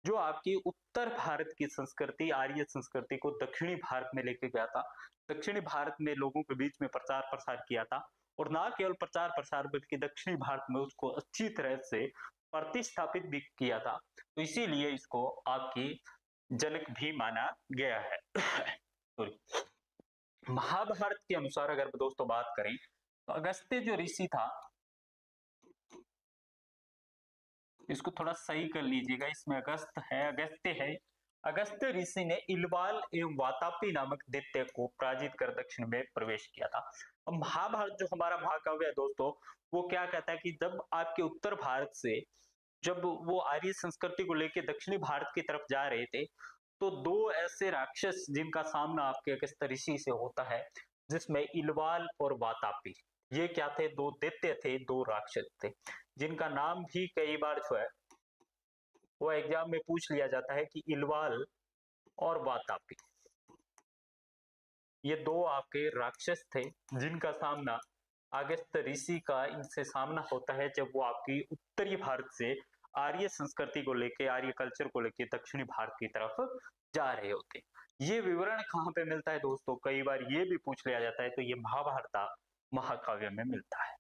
जो आपकी उत्तर भारत की संस्कृति, आर्य संस्कृति को दक्षिणी भारत में लेके गया था, दक्षिणी भारत में लोगों के बीच में प्रचार प्रसार किया था। और ना केवल प्रचार प्रसार, बल्कि दक्षिणी भारत में उसको अच्छी तरह से प्रतिस्थापित भी किया था। तो इसीलिए इसको आपकी जनक भी माना गया है। महाभारत के अनुसार अगर दोस्तों बात करें, तो अगस्त्य जो ऋषि था, इसको थोड़ा सही कर लीजिएगा, इसमें अगस्त है, अगस्त्य है। अगस्त्य ऋषि ने इलवाल एवं वातापी नामक दैत्य को पराजित कर दक्षिण में प्रवेश किया था। अब महाभारत जो हमारा महाकाव्य है दोस्तों, वो क्या कहता है कि जब आपके उत्तर भारत से, जब वो आर्य संस्कृति को लेकर दक्षिणी भारत की तरफ जा रहे थे, तो दो ऐसे राक्षस जिनका सामना आपके अगस्त्य ऋषि से होता है, जिसमें इलवाल और वातापी, ये क्या थे, दो दैत्य थे, दो राक्षस थे, जिनका नाम भी कई बार जो है वो एग्जाम में पूछ लिया जाता है कि इलवाल और वातापी, ये दो आपके राक्षस थे जिनका सामना अगस्त्य ऋषि का इनसे सामना होता है, जब वो आपकी उत्तरी भारत से आर्य संस्कृति को लेके, आर्य कल्चर को लेके दक्षिणी भारत की तरफ जा रहे होते। ये विवरण कहाँ पे मिलता है दोस्तों, कई बार ये भी पूछ लिया जाता है, तो ये महाभारत महाकाव्य में मिलता है।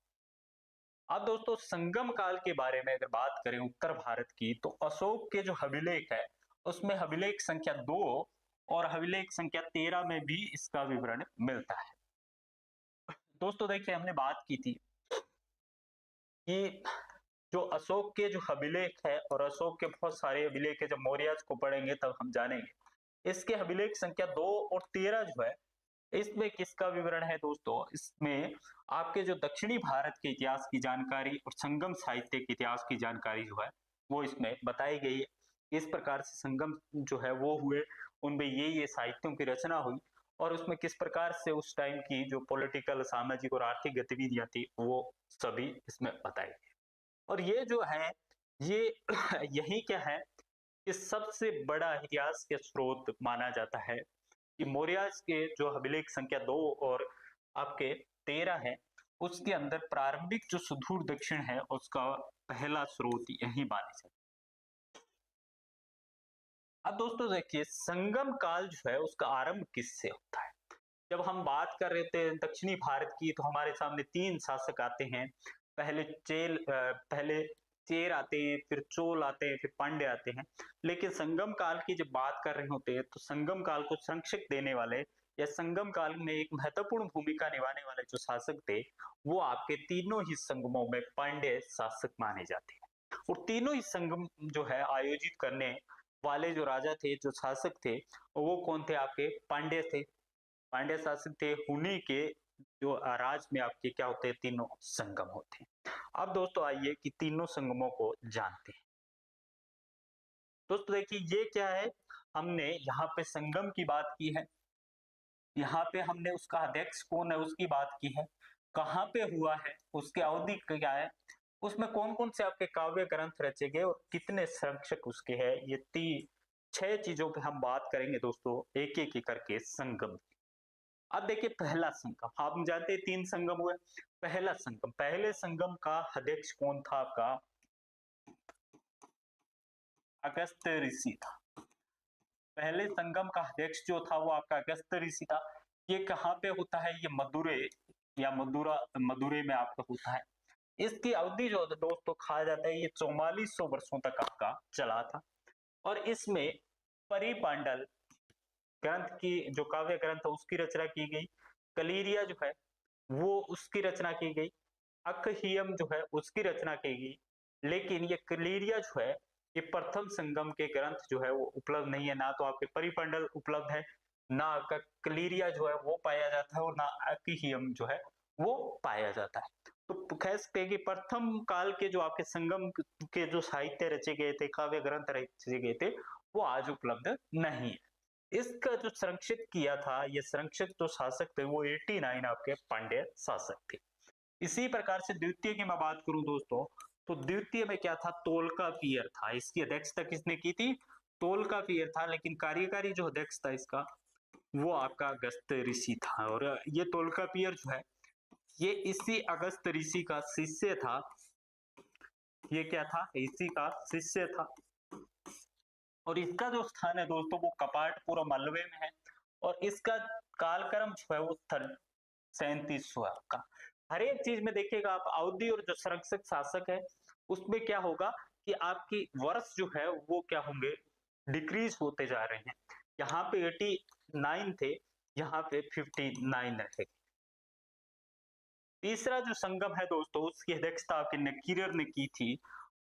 अब दोस्तों संगम काल के बारे में अगर बात करें उत्तर भारत की, तो अशोक के जो अभिलेख है, उसमें अभिलेख संख्या 2 और अभिलेख संख्या 13 में भी इसका विवरण मिलता है। दोस्तों देखिए, हमने बात की थी कि जो अशोक के जो अभिलेख है, और अशोक के बहुत सारे अभिलेख है, जब मौर्यज को पढ़ेंगे तब हम जानेंगे। इसके अभिलेख संख्या 2 और 13 जो है, इसमें किसका विवरण है दोस्तों, इसमें आपके जो दक्षिणी भारत के इतिहास की जानकारी और संगम साहित्य के इतिहास की जानकारी जो है वो इसमें बताई गई है। इस प्रकार से संगम जो है वो हुए, उनमें ये साहित्यों की रचना हुई, और उसमें किस प्रकार से उस टाइम की जो पॉलिटिकल, सामाजिक और आर्थिक गतिविधियां थी, वो सभी इसमें बताई गई। और ये जो है, ये यही क्या है कि सबसे बड़ा इतिहास के स्रोत माना जाता है कि मौर्य के जो अभिलेख संख्या 2 और आपके 13 है, उसके अंदर प्रारंभिक जो सुदूर दक्षिण है उसका पहला स्रोत यही माने जाते। अब दोस्तों देखिए, संगम काल जो है उसका आरंभ किससे होता है। जब हम बात कर रहे थे दक्षिणी भारत की, तो हमारे सामने 3 शासक आते हैं। पहले चेर आते हैं, फिर चोल आते हैं, फिर पांड्य आते हैं। लेकिन संगम काल की जब बात कर रहे होते हैं, तो संगम काल को संक्षिप्त देने वाले या संगम काल में एक महत्वपूर्ण भूमिका निभाने वाले जो शासक थे, वो आपके तीनों ही संगमों में पांड्य शासक माने जाते हैं। और तीनों ही संगम जो है आयोजित करने वाले जो राजा थे, जो शासक थे, वो कौन थे, आपके पांड्य थे। पांड्य शासक थे। उन्हीं के जो राज में आपके क्या होते हैं, तीनों संगम होते हैं। अब दोस्तों आइए कि तीनों संगमों को जानते हैं। दोस्तों देखिए, ये क्या है, हमने यहाँ पे संगम की बात की है, यहाँ पे हमने उसका अध्यक्ष कौन है उसकी बात की है, कहाँ पे हुआ है, उसकी अवधि क्या है, उसमें कौन कौन से आपके काव्य ग्रंथ रचे गए और कितने संरक्षक उसके हैं, ये 6 चीजों पे हम बात करेंगे दोस्तों, एक एक करके संगम। अब देखिए, पहला संगम आप जानते हैं 3 संगम हुए। पहला संगम, पहले संगम का अध्यक्ष कौन था, आपका अगस्त्य ऋषि था। पहले संगम का अध्यक्ष जो था वो आपका अगस्त्य ऋषि था। ये कहाँ पे होता है, ये मदुरै या मदुरै में आपका होता है। इसकी अवधि जो दोस्तों कहा जाता है, ये 4400 वर्षों तक आपका चला था। और इसमें परिपांडल ग्रंथ की जो काव्य ग्रंथ है उसकी रचना की गई। कलीरिया जो है वो उसकी रचना की गई। अकहियम जो है उसकी रचना की गई। लेकिन ये कलीरिया जो है, ये प्रथम संगम के ग्रंथ जो है वो उपलब्ध नहीं है। ना तो आपके परिपंडल उपलब्ध है, ना कलीरिया जो है वो पाया जाता है, और ना अकहियम जो है वो पाया जाता है। तो कह सकते हैं कि प्रथम काल के जो आपके संगम के जो साहित्य रचे गए थे, काव्य ग्रंथ रचे गए थे, वो आज उपलब्ध नहीं है। इसका जो संरक्षित किया था, ये संरक्षित जो शासक थे वो 89 आपके पांड्य शासक थे। इसी प्रकार से द्वितीय की मैं बात करूं दोस्तों, तो द्वितीय में क्या था, तोलकापियर था। इसकी अध्यक्षता किसने की थी, तोलकापियर था। लेकिन कार्यकारी जो अध्यक्ष था इसका, वो आपका अगस्त्य ऋषि था। और ये तोलकापियर जो है, ये इसी अगस्त्य ऋषि का शिष्य था। ये क्या था, इसी का शिष्य था। और इसका जो स्थान है दोस्तों, वो कपाटपुर मलबे में है। और इसका कालक्रम जो है वो 3700 है आपका। हर एक चीज में देखिएगा आप, अवधि और जो संरक्षक शासक है उसमें क्या होगा कि आपकी वर्ष जो है वो क्या होंगे, डिक्रीज होते जा रहे हैं। यहाँ पे 89 थे, यहाँ पे 59 रहेंगे। तीसरा जो संगम है दोस्तों, उसकी अध्यक्षता आपके नकीरर ने की थी,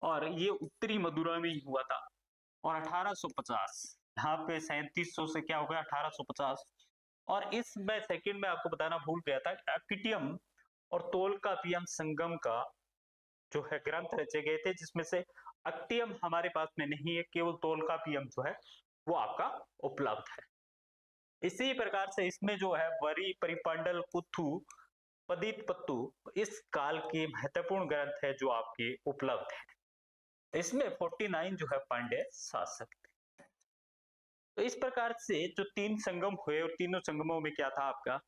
और ये उत्तरी मदुरा में ही हुआ था। और 1850, यहाँ पे 3700 से क्या हो गया 1850। और इसमें सेकंड में आपको बताना भूल गया था, अकिटियम और तोलकापियम संगम का जो है ग्रंथ रचे गए थे, जिसमें से अक्टियम हमारे पास में नहीं है, केवल तोलकापियम जो है वो आपका उपलब्ध है। इसी प्रकार से इसमें जो है वरी परिपांडल कुथु पदित पत्तु इस काल के महत्वपूर्ण ग्रंथ है जो आपके उपलब्ध है। इसमें 49 जो है पांड्य शासक थे। तो इस प्रकार से जो 3 संगम हुए, और तीनों संगमों में क्या था आपका,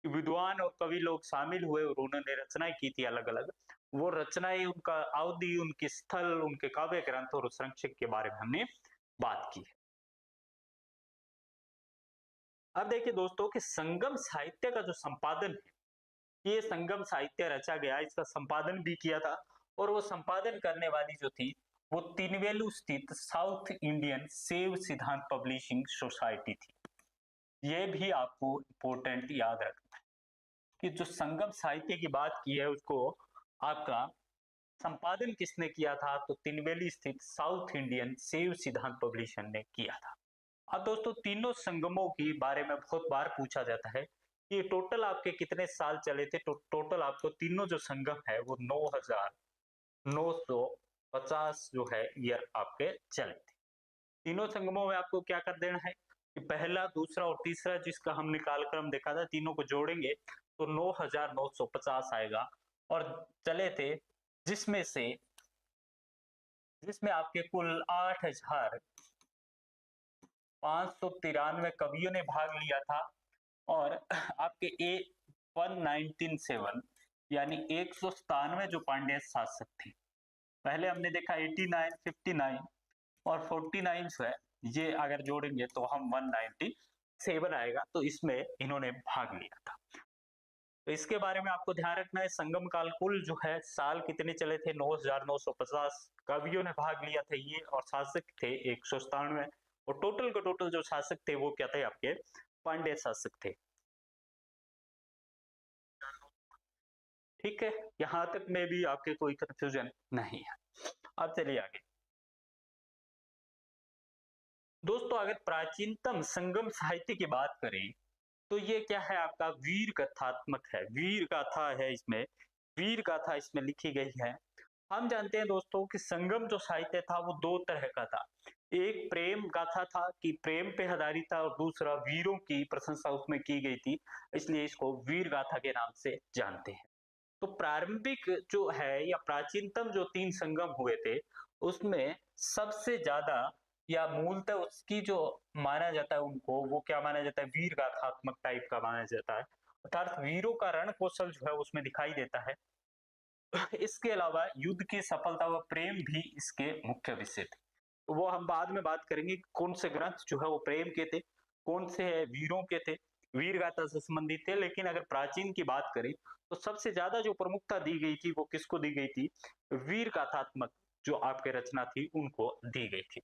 विद्वान और कवि लोग शामिल हुए और उन्होंने रचनाएं की थी अलग अलग। वो रचनाएं, उनका अवधि, उनके स्थल, उनके काव्य ग्रंथ और संरक्षक के बारे में हमने बात की है। अब देखिए दोस्तों कि संगम साहित्य का जो संपादन है, ये संगम साहित्य रचा गया, इसका संपादन भी किया था। और वो संपादन करने वाली जो थी, वो तिनवेलु स्थित साउथ इंडियन शैव सिद्धांत पब्लिशिंग सोसाइटी थी। ये भी आपको इंपॉर्टेंट याद रखना है कि जो संगम साहित्य की बात की है, उसको आपका संपादन किसने किया था, तो तिनवेली स्थित साउथ इंडियन शैव सिद्धांत पब्लिशन ने किया था। अब दोस्तों, तीनों संगमों के बारे में बहुत बार पूछा जाता है कि टोटल आपके कितने साल चले थे। तो टोटल आपको तीनों जो संगम है वो 9950 जो है ईयर आपके चले थे। तीनों संगमों में आपको क्या कर देना है कि पहला, दूसरा और तीसरा जिसका हमने कालक्रम देखा था, तीनों को जोड़ेंगे तो 9950 आएगा। और चले थे जिसमें आपके कुल 8000 593 कवियों ने भाग लिया था, और आपके 1197 यानी 197 जो पांड्य शासक थे। पहले हमने देखा 89, 59 और 49 जो है, ये अगर जोड़ेंगे तो हम 197 आएगा, तो इसमें इन्होंने भाग लिया था। तो इसके बारे में आपको ध्यान रखना है। संगम काल कुल जो है साल कितने चले थे, 9950 कवियों ने भाग लिया था ये, और शासक थे 197, और टोटल के टोटल जो शासक थे वो क्या थे, आपके पांड्य शासक थे। ठीक है, यहां तक में भी आपके कोई कंफ्यूजन नहीं है। अब चलिए आगे दोस्तों, अगर प्राचीनतम संगम साहित्य की बात करें तो ये क्या है, आपका वीर कथात्मक है, वीर गाथा है इसमें, वीर गाथा इसमें लिखी गई है। हम जानते हैं दोस्तों कि संगम जो साहित्य था वो दो तरह का था। एक प्रेम गाथा था कि प्रेम पे आधारित था, और दूसरा वीरों की प्रशंसा उसमें की गई थी, इसलिए इसको वीर गाथा के नाम से जानते हैं। तो प्रारंभिक जो है या प्राचीनतम जो 3 संगम हुए थे, उसमें सबसे ज्यादा या मूलतः उसकी जो माना जाता है उनको, वो क्या माना जाता है, वीर गाथात्मक टाइप का माना जाता है, अर्थात वीरों का रण कौशल जो है उसमें दिखाई देता है। इसके अलावा युद्ध की सफलता व प्रेम भी इसके मुख्य विषय थे। तो वो हम बाद में बात करेंगे कौन से ग्रंथ जो है वो प्रेम के थे, कौन से वीरों के थे, वीर गाथा से संबंधित थे। लेकिन अगर प्राचीन की बात करें तो सबसे ज्यादा जो प्रमुखता दी गई थी वो किसको दी गई थी, वीर गाथात्मक जो आपके रचना थी उनको दी गई थी।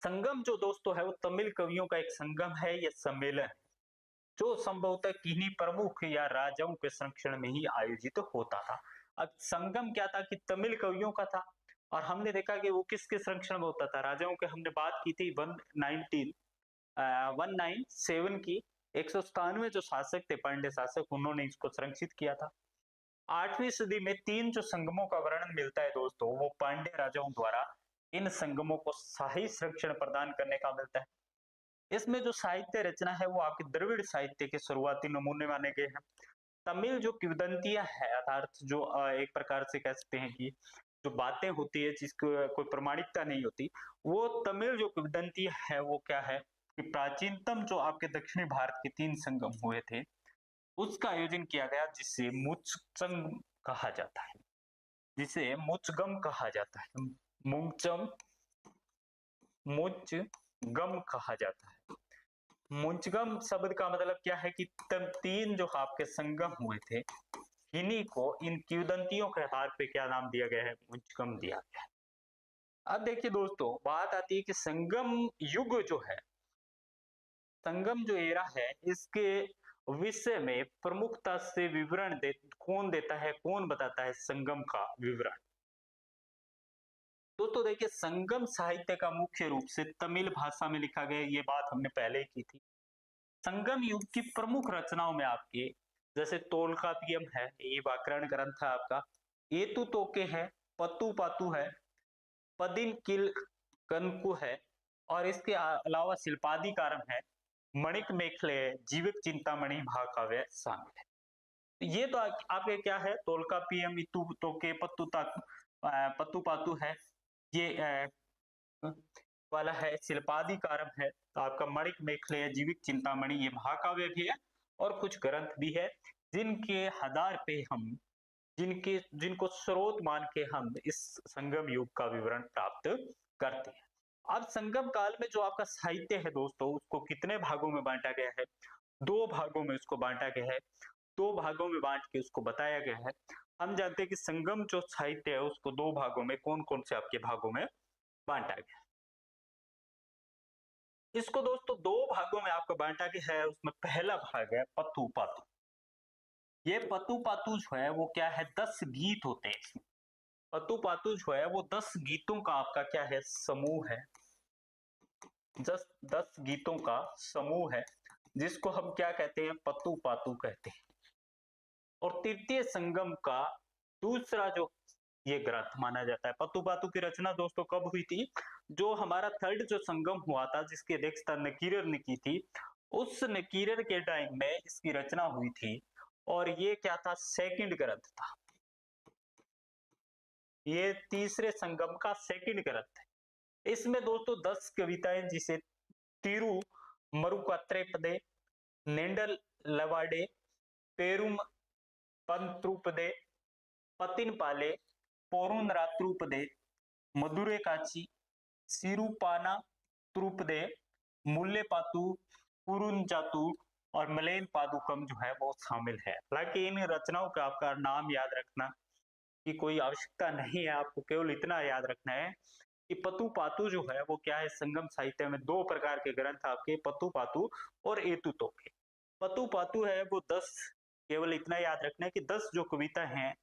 संगम जो दोस्तों है वो तमिल कवियों का एक संगम है, यह सम्मेलन है जो संभवतः किन्हीं प्रमुख या राजाओं के संरक्षण में ही आयोजित होता था। अब संगम क्या था कि तमिल कवियों का था, और हमने देखा कि वो किसके संरक्षण में होता था, राजाओं के। हमने बात की थी 197 की, 197 जो शासक थे पांड्य शासक, उन्होंने इसको संरक्षित किया था। 8वीं सदी में 3 जो संगमों का वर्णन मिलता है दोस्तों, वो पांड्य राजाओं द्वारा इन संगमों को शाही संरक्षण प्रदान करने का मिलता है। इसमें जो साहित्य रचना है वो आपके द्रविड़ साहित्य के शुरुआती नमूने माने गए हैं। तमिल जो किंवदंतियां है, अर्थात जो एक प्रकार से कह सकते हैं कि जो बातें होती है जिसको कोई प्रमाणिकता नहीं होती, वो तमिल जो किंवदंती है वो क्या है कि प्राचीनतम जो आपके दक्षिणी भारत के 3 संगम हुए थे उसका आयोजन किया गया, जिसे मुचचंग कहा जाता है, जिसे मुचगम कहा जाता है, मुंगचम मुचगम कहा जाता है। मुंचगम शब्द का मतलब क्या है कि तब 3 जो आपके संगम हुए थे, इन्हीं को इन किंवदंतियों के आधार पे क्या नाम दिया गया है, मुंचगम दिया गया है। अब देखिए दोस्तों, बात आती है कि संगम युग जो है, संगम जो एरा है, इसके विषय में प्रमुखता से विवरण कौन देता है, कौन बताता है संगम का विवरण। दोस्तों देखिए, संगम साहित्य का मुख्य रूप से तमिल भाषा में लिखा गया, ये बात हमने पहले ही की थी। संगम युग की प्रमुख रचनाओं में आपके जैसे तोलकापियम है, ये व्याकरण ग्रंथ है आपका, एतु तोके है, पत्तू पातू है, पदिन किल कनकु है, और इसके अलावा शिल्पादिकारम है, मणिक मेखले, जीवित चिंतामणि महाकाव्य शामिल है। ये तो आपके क्या है, तोलकापियम, इतु तोके, पत्तू पातू है, ये वाला है, शिल्पादिकारम है, तो आपका मणिक मेखले है, जीवित चिंतामणि, ये महाकाव्य भी है, और कुछ ग्रंथ भी है जिनके आधार पे हम जिनको स्रोत मान के हम इस संगम युग का विवरण प्राप्त करते हैं। अब संगम काल में जो आपका साहित्य है दोस्तों, उसको कितने भागों में बांटा गया है, 2 भागों में उसको बांटा गया है, 2 भागों में बांट के उसको बताया गया है। हम जानते हैं कि संगम जो साहित्य है उसको 2 भागों में, कौन कौन से आपके भागों में बांटा गया है। इसको दोस्तों 2 भागों में आपको बांटा गया है। उसमें पहला भाग है पत्तू पातू। ये पत्तू पातू जो है वो क्या है, 10 गीत होते हैं इसमें। पत्तू पातू जो है वो 10 गीतों का आपका क्या है, समूह है। 10 गीतों का समूह है, जिसको हम क्या कहते हैं, पत्तू पातू कहते हैं। और तृतीय संगम का दूसरा जो ये ग्रंथ माना जाता है। पत्तू पातू की रचना दोस्तों कब हुई थी, जो हमारा थर्ड जो संगम हुआ था जिसकी अध्यक्षता नकीरर ने की थी, उस नकीरर के टाइम में इसकी रचना हुई थी, और ये क्या था, सेकंड ग्रंथ था। ये तीसरे संगम का सेकंड ग्रंथ है। इसमें दोस्तों 10 कविताएं जिसे तिरु मरुकत्रेपदे, नेंडल लवाडे, पेरुम पंत्रुपदे, पतिन पाले, पोरुन रात्रुपदे, मधुरे काची, सिरुपाना त्रुपदे, मूल्य पातु, पुरुंजातु और मलेन पादुकम जो है वो शामिल है। हालांकि इन रचनाओं का आपका नाम याद रखना की कोई आवश्यकता नहीं है, आपको केवल इतना याद रखना है कि पतु पातु जो है वो क्या है, संगम साहित्य में 2 प्रकार के ग्रंथ आपके पतु पातु और एतु तोके। पतु पातु है वो 10, केवल इतना याद रखना है कि 10 जो कविता है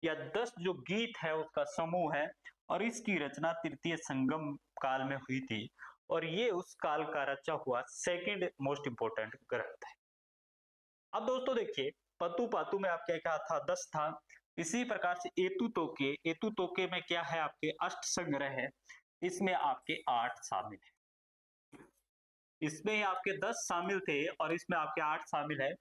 या 10 जो गीत है उसका समूह है और इसकी रचना तृतीय संगम काल में हुई थी और ये उस काल का रचा हुआ सेकंड मोस्ट इंपोर्टेंट ग्रंथ है। अब दोस्तों देखिए, पतु पातु में आपके क्या था, 10 था। इसी प्रकार से एतु तोके में क्या है, आपके अष्ट संग्रह है, इसमें आपके 8 शामिल है। इसमें आपके 10 शामिल थे और इसमें आपके 8 शामिल है।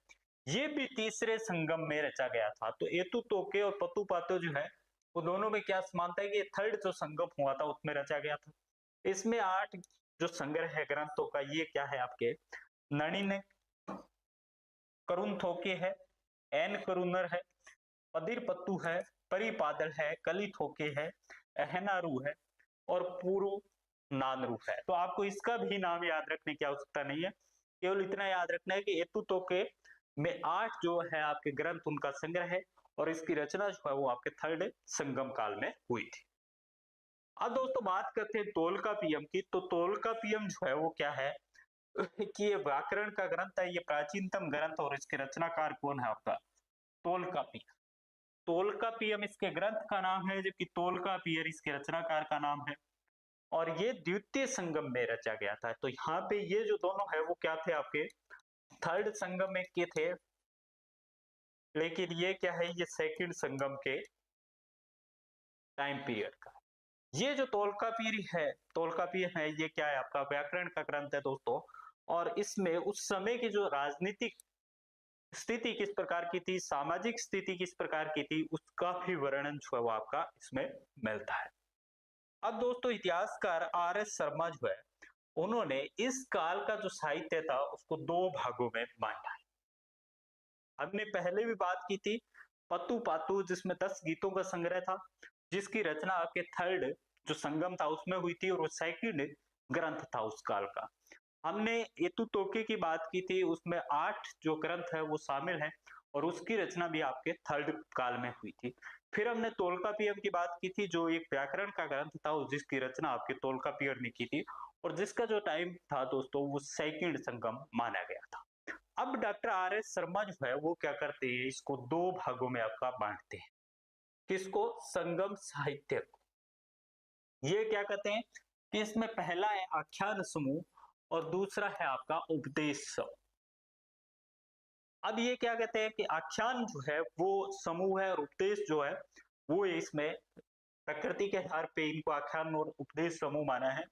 ये भी तीसरे संगम में रचा गया था। तो एतु तोके और पतु पातु जो है वो दोनों में क्या समानता है कि थर्ड जो संगम हुआ था उसमें रचा गया था। इसमें 8 जो संग्रह है ग्रंथों का, ये क्या है आपके, नणिन करुण थोके है, एन करुनर है, पदिर पत्तू है, परिपादल है, कली थोके है, अहनारू है और पूर्व नानरू है। तो आपको इसका भी नाम याद रखने की आवश्यकता नहीं है, केवल इतना याद रखना है कि एतु तोके में 8 जो है आपके ग्रंथ उनका संग्रह है और इसकी रचना जो है वो आपके थर्ड संगम काल में हुई थी। अब दोस्तों बात करते हैं तोलकापियम की। तो तोलकापियम जो है वो क्या है कि ये व्याकरण का ग्रंथ है, ये प्राचीनतम ग्रंथ और इसके रचनाकार कौन है आपका, तोलकापियम। तोलकापियम इसके ग्रंथ का नाम है, जबकि तोलकापियर इसके रचनाकार का नाम है और ये द्वितीय संगम में रचा गया था। तो यहाँ पे ये जो दोनों है वो क्या थे, आपके थर्ड संगम में के थे, लेकिन ये क्या है, ये सेकंड संगम के टाइम पीरियड का। ये जो तोलकापियर है ये क्या है, आपका व्याकरण का ग्रंथ है दोस्तों और इसमें उस समय की जो राजनीतिक स्थिति किस प्रकार की थी, सामाजिक स्थिति किस प्रकार की थी, उसका भी वर्णन जो है वो आपका इसमें मिलता है। अब दोस्तों इतिहासकार RS शर्मा जो है उन्होंने इस काल का जो साहित्य था उसको 2 भागों में बांटा है। हमने पहले भी बात की थी पतु पातु जिसमें 10 गीतों का संग्रह था, जिसकी रचना आपके थर्ड जो संगम था उसमें हुई थी और वो सेकंड ग्रंथ था उस काल का। हमने एतु तोके की बात की थी, उसमें 8 जो ग्रंथ है वो शामिल है और उसकी रचना भी आपके थर्ड काल में हुई थी। फिर हमने तोलकापियम की बात की थी जो एक व्याकरण का ग्रंथ था जिसकी रचना आपके तोलकापियर ने की थी और जिसका जो टाइम था दोस्तों वो सेकंड संगम माना गया था। अब डॉक्टर RS शर्मा जो है वो क्या करते हैं, इसको 2 भागों में आपका बांटते हैं। किसको, संगम साहित्य को। ये क्या कहते हैं कि इसमें पहला है आख्यान समूह और दूसरा है आपका उपदेश समूह। अब ये क्या कहते हैं कि आख्यान जो है वो समूह है और उपदेश जो है वो इसमें प्रकृति के आधार पे इनको आख्यान और उपदेश समूह माना है।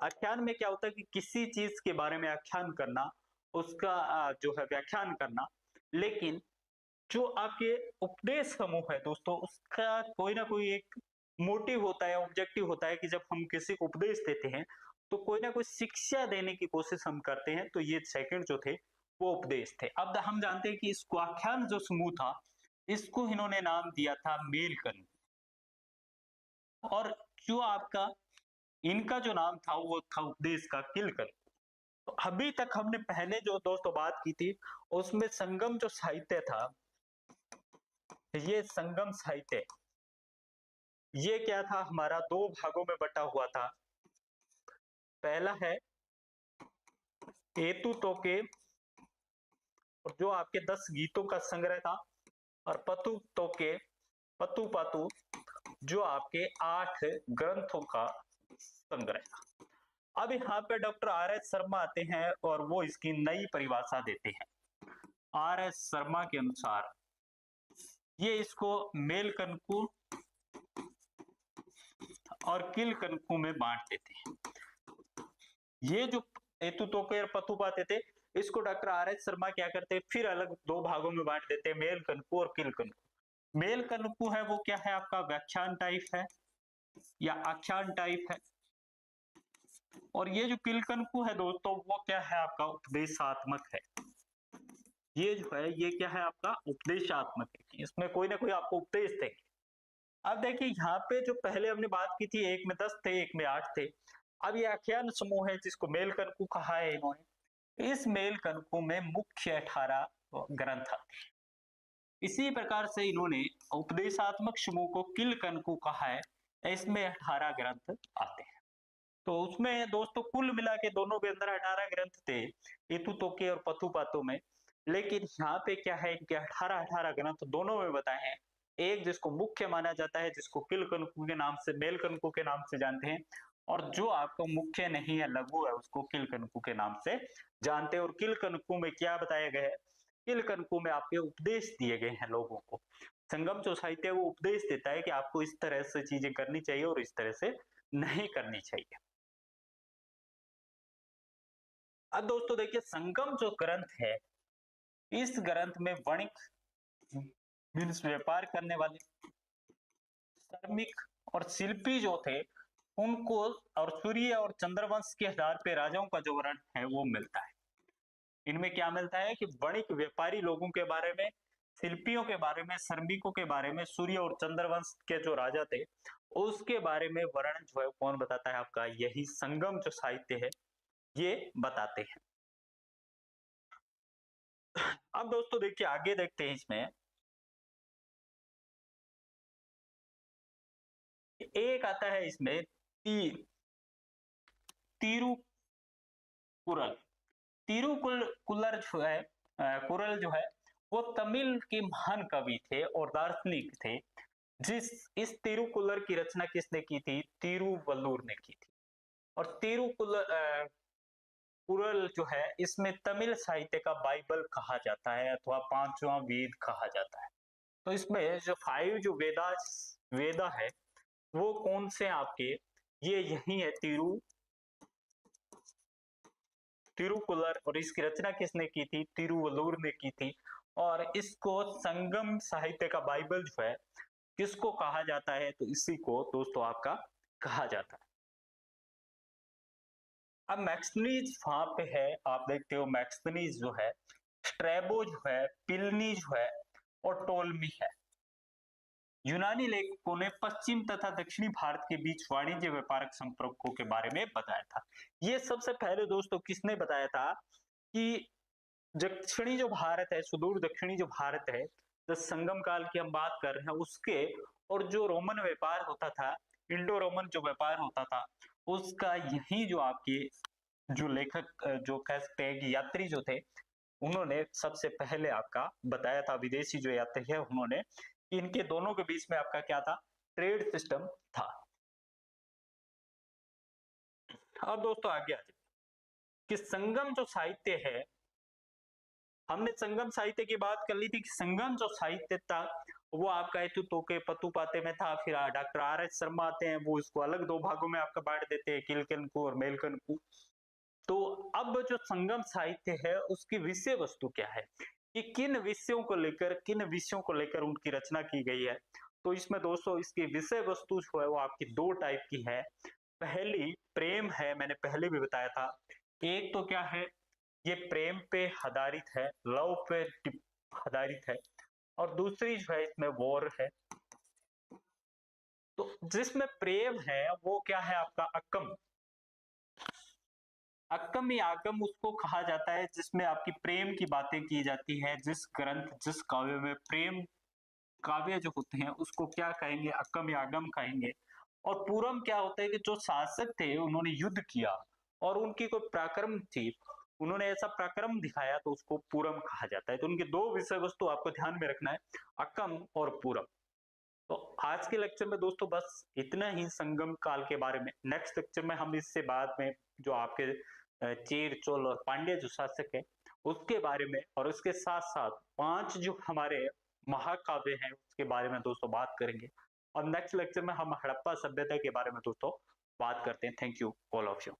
आख्यान में क्या होता है कि किसी चीज के बारे में आख्यान करना, उसका जो है व्याख्यान करना, लेकिन जो आपके उपदेश समूह है दोस्तों उसका कोई ना कोई एक मोटिव होता है, ऑब्जेक्टिव होता है कि जब हम किसी को उपदेश देते हैं तो कोई ना कोई शिक्षा देने की कोशिश हम करते हैं। तो ये सेकंड जो थे वो उपदेश थे। अब हम जानते हैं कि इसको आख्यान जो समूह था इसको इन्होंने नाम दिया था मेलकन और जो आपका इनका जो नाम था वो था उपदेश का किलकन। तो अभी तक हमने पहले जो दोस्तों बात की थी उसमें संगम जो साहित्य था, ये संगम साहित्य ये क्या था हमारा 2 भागों में बटा हुआ था। पहला है एतु तोके और जो आपके 10 गीतों का संग्रह था और पतु तोके पतु पातु जो आपके 8 ग्रंथों का संग्रह था। अब यहाँ पे डॉक्टर RS शर्मा आते हैं और वो इसकी नई परिभाषा देते हैं। RS शर्मा के अनुसार ये इसको मेलकनकु और किलकनकु में बांट देते हैं। ये जो एतु तोके और पतु पाते थे इसको डॉक्टर RS शर्मा क्या करते हैं, फिर अलग 2 भागों में बांट देते हैं, मेलकनकु और किलकनकु। मेलकनकु है वो क्या है, आपका व्याख्यान टाइप है या आख्यान टाइप है और ये जो किलकनकु है दोस्तों, वो क्या है आपका उपदेशात्मक है। ये जो है ये क्या है आपका उपदेशात्मक है, कि इसमें कोई ना कोई आपको उपदेश देंगे। अब देखिए यहाँ पे जो पहले हमने बात की थी, एक में 10 थे, एक में 8 थे। अब ये आख्यान समूह है जिसको मेलकनकु कहा है इन्होंने। इस मेलकनकु में मुख्य 18 ग्रंथ आते हैं। इसी प्रकार से इन्होंने उपदेशात्मक समूह को किलकनकु कहा है, इसमें 18 ग्रंथ आते हैं। तो उसमें दोस्तों कुल मिला के दोनों के अंदर 18 ग्रंथ थे, इतु तोके और पथु पातों में। लेकिन यहाँ पे क्या है, इनके 18 ग्रंथ दोनों में बताए हैं। एक जिसको मुख्य माना जाता है, जिसको किलकनकु के नाम से, मेलकनकु के नाम से जानते हैं, और जो आपको मुख्य नहीं है, लघु है, उसको किलकनकु के नाम से जानते हैं। और किलकनकु में क्या बताया गया है, किलकनकु में आपके उपदेश दिए गए हैं लोगों को। संगम जो साहित्य है वो उपदेश देता है कि आपको इस तरह से चीजें करनी चाहिए और इस तरह से नहीं करनी चाहिए। अब दोस्तों देखिए, संगम जो ग्रंथ है, इस ग्रंथ में वणिक मीन्स व्यापार करने वाले, श्रमिक और शिल्पी जो थे उनको, और सूर्य और चंद्रवंश के आधार पे राजाओं का जो वर्णन है वो मिलता है। इनमें क्या मिलता है कि वणिक व्यापारी लोगों के बारे में, शिल्पियों के बारे में, श्रमिकों के बारे में, सूर्य और चंद्रवंश के जो राजा थे उसके बारे में वर्णन जो है कौन बताता है आपका, यही संगम जो साहित्य है ये बताते हैं। अब दोस्तों देखिए आगे देखते हैं, इसमें एक आता है इसमें तिरुकुरल। तिरुकुलर जो है, कुरल जो है वो तमिल के महान कवि थे और दार्शनिक थे। जिस इस तिरुकुलर की रचना किसने की थी, तिरुवल्लुर ने की थी। और कुरल जो है इसमें तमिल साहित्य का बाइबल कहा जाता है, अथवा पांचवा वेद कहा जाता है। तो इसमें जो 5 जो वेदा है वो कौन से आपके, ये यही है तिरुकुलर। और इसकी रचना किसने की थी, तिरुवल्लुर ने की थी। और इसको संगम साहित्य का बाइबल जो है किसको कहा जाता है, तो इसी को दोस्तों आपका कहा जाता है। अब मैक्सनीज वहां पे है, आप देखते हो मैक्सनीज जो है, स्ट्रैबो जो है, पिलनी जो है, और टोलमी है। यूनानी लेखकों ने पश्चिम तथा दक्षिणी भारत के बीच वाणिज्य व्यापारक संपर्कों के बारे में बताया था। ये सबसे पहले दोस्तों किसने बताया था कि दक्षिणी जो भारत है, सुदूर दक्षिणी जो भारत है, जो संगम काल की हम बात कर रहे हैं उसके, और जो रोमन व्यापार होता था, इंडो रोमन जो व्यापार होता था, उसका यही जो आपकी जो लेखक जो कह सकते हैं कि यात्री जो थे, उन्होंने सबसे पहले आपका बताया था, विदेशी जो यात्री है उन्होंने, कि इनके दोनों के बीच में आपका क्या था, ट्रेड सिस्टम था। अब दोस्तों आगे आ जाए कि संगम जो साहित्य है, हमने संगम साहित्य की बात कर ली थी कि संगम जो साहित्य था वो आपका हेतु तोके पतुपाते में था। फिर डॉक्टर R.S. शर्मा आते हैं, वो इसको अलग 2 भागों में आपका बांट देते हैं, किलकनकु और मेलकनकु। तो अब जो संगम साहित्य है उसकी विषय वस्तु क्या है, कि किन विषयों को लेकर उनकी रचना की गई है। तो इसमें दोस्तों इसकी विषय वस्तु जो है वो आपकी 2 टाइप की है। पहली प्रेम है, मैंने पहले भी बताया था। एक तो क्या है, ये प्रेम पे आधारित है, लव पे आधारित है। और दूसरी जो है इसमें वॉर है। तो जिसमें प्रेम है वो क्या है आपका अक्कम। अक्कम या आगम उसको कहा जाता है जिसमें आपकी प्रेम की बातें की जाती है। जिस ग्रंथ, जिस काव्य में प्रेम काव्य जो होते हैं उसको क्या कहेंगे, अक्कम या आगम कहेंगे। और पूरम क्या होता है कि जो शासक थे उन्होंने युद्ध किया और उनकी कोई पराक्रम थी, उन्होंने ऐसा पराक्रम दिखाया, तो उसको पूरम कहा जाता है। तो उनके 2 विषय वस्तु आपको ध्यान में रखना है, अक्कम और पूरम। तो आज के लेक्चर में दोस्तों बस इतना ही संगम काल के बारे में। नेक्स्ट लेक्चर में हम इससे बाद में जो आपके चेर, चोल और पांड्य जो शासक है उसके बारे में, और उसके साथ साथ 5 जो हमारे महाकाव्य हैं उसके बारे में दोस्तों बात करेंगे। और नेक्स्ट लेक्चर में हम हड़प्पा सभ्यता के बारे में दोस्तों बात करते हैं। Thank you all of you.